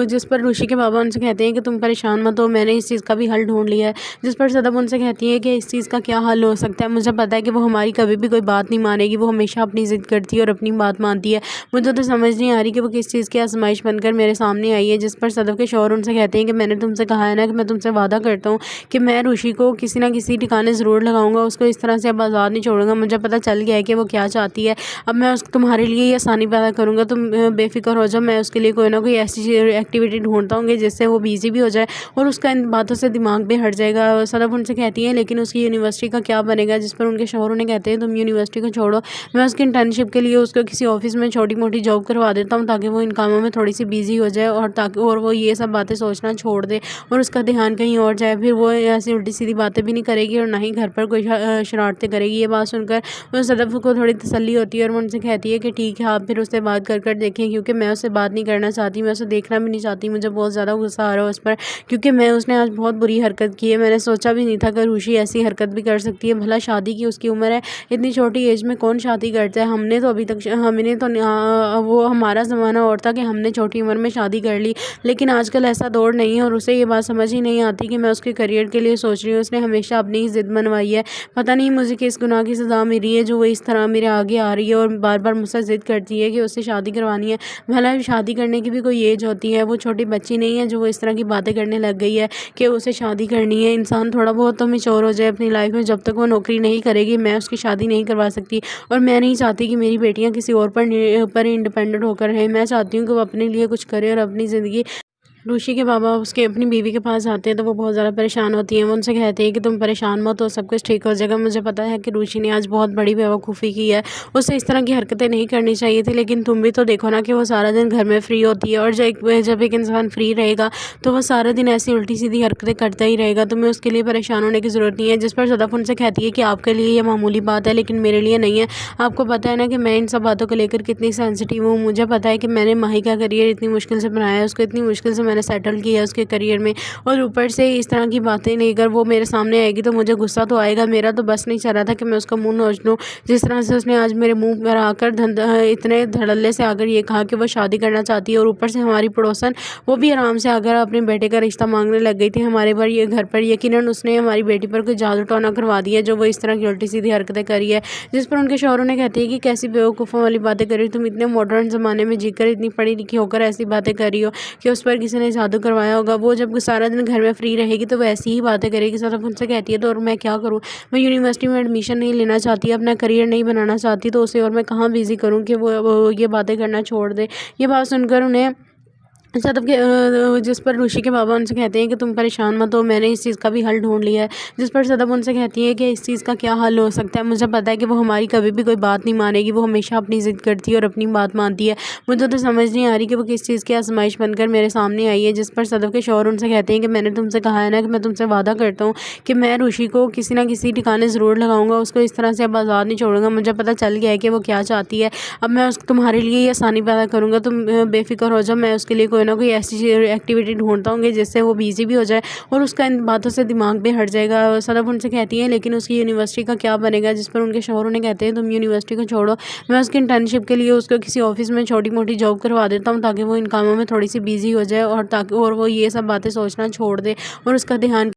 Speaker 1: जिस पर ऋषि के बाबा उनसे कहते हैं कि तुम परेशान मत हो, मैंने इस चीज़ का भी हल ढूंढ लिया है। जिस पर सदफ उनसे कहती है कि इस चीज़ का क्या हल हो सकता है, मुझे पता है कि वो हमारी कभी भी कोई बात नहीं मानेगी, वो हमेशा अपनी ज़िद करती है और अपनी बात मानती है। मुझे तो समझ नहीं आ रही कि वो किस चीज़ की आजमाइश बनकर मेरे सामने आई है। जिस पर सदफ के शौहर उनसे कहते हैं कि मैंने तुमसे कहा है ना कि मैं तुमसे वादा करता हूँ कि मैं ऋषि को किसी ना किसी ठिकाने ज़रूर लगाऊंगा, उसको इस तरह से अब आज़ाद नहीं छोड़ूंगा। मुझे पता चल गया है कि वो क्या चाहती है। अब मैं तुम्हारे लिए ये आसानी पैदा करूँगा, तुम बेफिक्र हो जाओ। मैं उसके लिए कोई ना कोई ऐसी एक्टिविटी ढूंढता हूँ जिससे वो बिजी भी हो जाए और उसका इन बातों से दिमाग भी हट जाएगा। सदफ उनसे कहती है लेकिन उसकी यूनिवर्सिटी का क्या बनेगा। जिस पर उनके शौहर उन्हें कहते हैं तुम यूनिवर्सिटी को छोड़ो, मैं उसकी इंटर्नशिप के लिए उसको किसी ऑफिस में छोटी मोटी जॉब करवा देता हूँ ताकि वो इन कामों में थोड़ी सी बिजी हो जाए और वो ये सब बातें सोचना छोड़ दे और उसका ध्यान कहीं और जाए। फिर वो ऐसी उल्टी सीधी बातें भी नहीं करेगी और ना ही घर पर कोई शरारतें करेगी। ये बात सुनकर वो सदफ को थोड़ी तसल्ली होती है और वो उनसे कहती है कि ठीक है आप फिर उससे बात कर देखें, क्योंकि मैं उससे बात नहीं करना चाहती, मैं उसे देखना भी नहीं चाहती। मुझे बहुत ज़्यादा गुस्सा आ रहा है उस पर, क्योंकि उसने आज बहुत बुरी हरकत की है। मैंने सोचा भी नहीं था कि ऋषि ऐसी हरकत भी कर सकती है। भला शादी की उसकी उम्र है, इतनी छोटी एज में कौन शादी करता है। हमने तो अभी तक वो हमारा ज़माना और था कि हमने छोटी उम्र में शादी कर ली, लेकिन आजकल ऐसा दौर नहीं है और उसे ये बात समझ ही नहीं आती कि मैं उसके करियर के लिए सोच रही हूँ। उसने हमेशा अपनी ही ज़िद मनवाई है। पता नहीं मुझे किस गुनाह की सज़ा मिली है जो वो इस तरह मेरे आगे आ रही है और बार बार मुझसे ज़िद करती है कि उससे शादी करवानी है। भला शादी करने की भी कोई एज होती है, वो छोटी बच्ची नहीं है जो वो इस तरह की बातें करने लग गई है कि उसे शादी करनी है। इंसान थोड़ा बहुत तो मैच्योर हो जाए अपनी लाइफ में। जब तक वो नौकरी नहीं करेगी मैं उसकी शादी नहीं करवा सकती और मैं नहीं चाहती कि मेरी बेटियां किसी और पर इंडिपेंडेंट होकर रहें। मैं चाहती हूँ कि वो अपने लिए कुछ करे और अपनी ज़िंदगी रुचि के बाबा उसके अपनी बीवी के पास आते हैं तो वो बहुत ज़्यादा परेशान होती हैं। वो उनसे कहते हैं कि तुम परेशान मत हो, सब कुछ ठीक हो जाएगा। मुझे पता है कि रुचि ने आज बहुत बड़ी बेवकूफ़ी की है, उसे इस तरह की हरकतें नहीं करनी चाहिए थी, लेकिन तुम भी तो देखो ना कि वो सारा दिन घर में फ्री होती है, और जब एक इंसान फ्री रहेगा तो वो सारा दिन ऐसी उल्टी सीधी हरकतें करता ही रहेगा। तुम्हें उसके लिए परेशान होने की ज़रूरत नहीं है। जिस पर सदफ उनसे कहती है कि आपके लिए ये मामूली बात है, लेकिन मेरे लिए नहीं है। आपको पता है ना कि मैं इन सब बातों को लेकर कितनी सेंसिटिव हूँ। मुझे पता है कि मैंने माही का करियर इतनी मुश्किल से बनाया है, उसको इतनी मुश्किल से मैंने सेटल किया है उसके करियर में, और ऊपर से इस तरह की बातें लेकर वो मेरे सामने आएगी तो मुझे गुस्सा तो आएगा। मेरा तो बस नहीं चल रहा था कि मैं उसका मुंह नोच लूँ। जिस तरह से उसने आज मेरे मुंह पर आकर इतने धड़ल्ले से आकर ये कहा कि वो शादी करना चाहती है, और ऊपर से हमारी पड़ोसन वो भी आराम से आकर अपने बेटे का रिश्ता मांगने लग गई थी हमारे पर, ये घर पर। यकीनन उसने हमारी बेटी पर कोई जादू टोना करवा दिया जो वो इस तरह की उल्टी सीधी हरकतें करी है। जिस पर उनके शौहरों ने कहती है कि कैसी बेवकूफ़ों वाली बातें कर रही हो तुम, इतने मॉडर्न ज़माने में जीकर इतनी पढ़ी लिखी होकर ऐसी बातें कर रही हो कि उस पर किसी ने जादू करवाया होगा। वो जब सारा दिन घर में फ्री रहेगी तो वो ऐसी ही बातें करेगी। सदफ उनसे कहती है तो और मैं क्या करूँ, मैं यूनिवर्सिटी में एडमिशन नहीं लेना चाहती, अपना करियर नहीं बनाना चाहती, तो उसे और मैं कहाँ बिज़ी करूँ कि वो ये बातें करना छोड़ दे। ये बात सुनकर उन्हें सदफ के जिस पर रुचि के बाबा उनसे कहते हैं कि तुम परेशान मत हो, मैंने इस चीज़ का भी हल ढूंढ लिया है। जिस पर सदफ उनसे कहती है कि इस चीज़ का क्या हल हो सकता है। मुझे पता है कि वो हमारी कभी भी कोई बात नहीं मानेगी, वो हमेशा अपनी ज़िद करती है और अपनी बात मानती है। मुझे तो समझ नहीं आ रही कि वो किस चीज़ की आजमाइश बनकर मेरे सामने आई है। जिस पर सदफ के शौहर उनसे कहते हैं कि मैंने तुमसे कहा है ना कि मैं तुमसे वादा करता हूँ कि मैं रुचि को किसी ना किसी ठिकाने ज़रूर लगाऊंगा, उसको इस तरह से अब आज़ाद नहीं छोड़ूंगा। मुझे पता चल गया है कि वो क्या चाहती है। अब मैं तुम्हारे लिए ये आसानी पैदा करूँगा, तुम बेफिक्र हो जाओ। मैं उसके लिए कोई ना कोई ऐसी एक्टिविटी ढूंढता हूँ जिससे वो बिजी भी हो जाए और उसका इन बातों से दिमाग भी हट जाएगा। सदफ उनसे कहती है लेकिन उसकी यूनिवर्सिटी का क्या बनेगा। जिस पर उनके शौहर उन्हें कहते हैं तुम यूनिवर्सिटी को छोड़ो, मैं उसकी इंटर्नशिप के लिए उसको किसी ऑफिस में छोटी मोटी जॉब करवा देता हूँ ताकि वो इन कामों में थोड़ी सी बिजी हो जाए, और ताकि वो ये सब बातें सोचना छोड़ दे और उसका ध्यान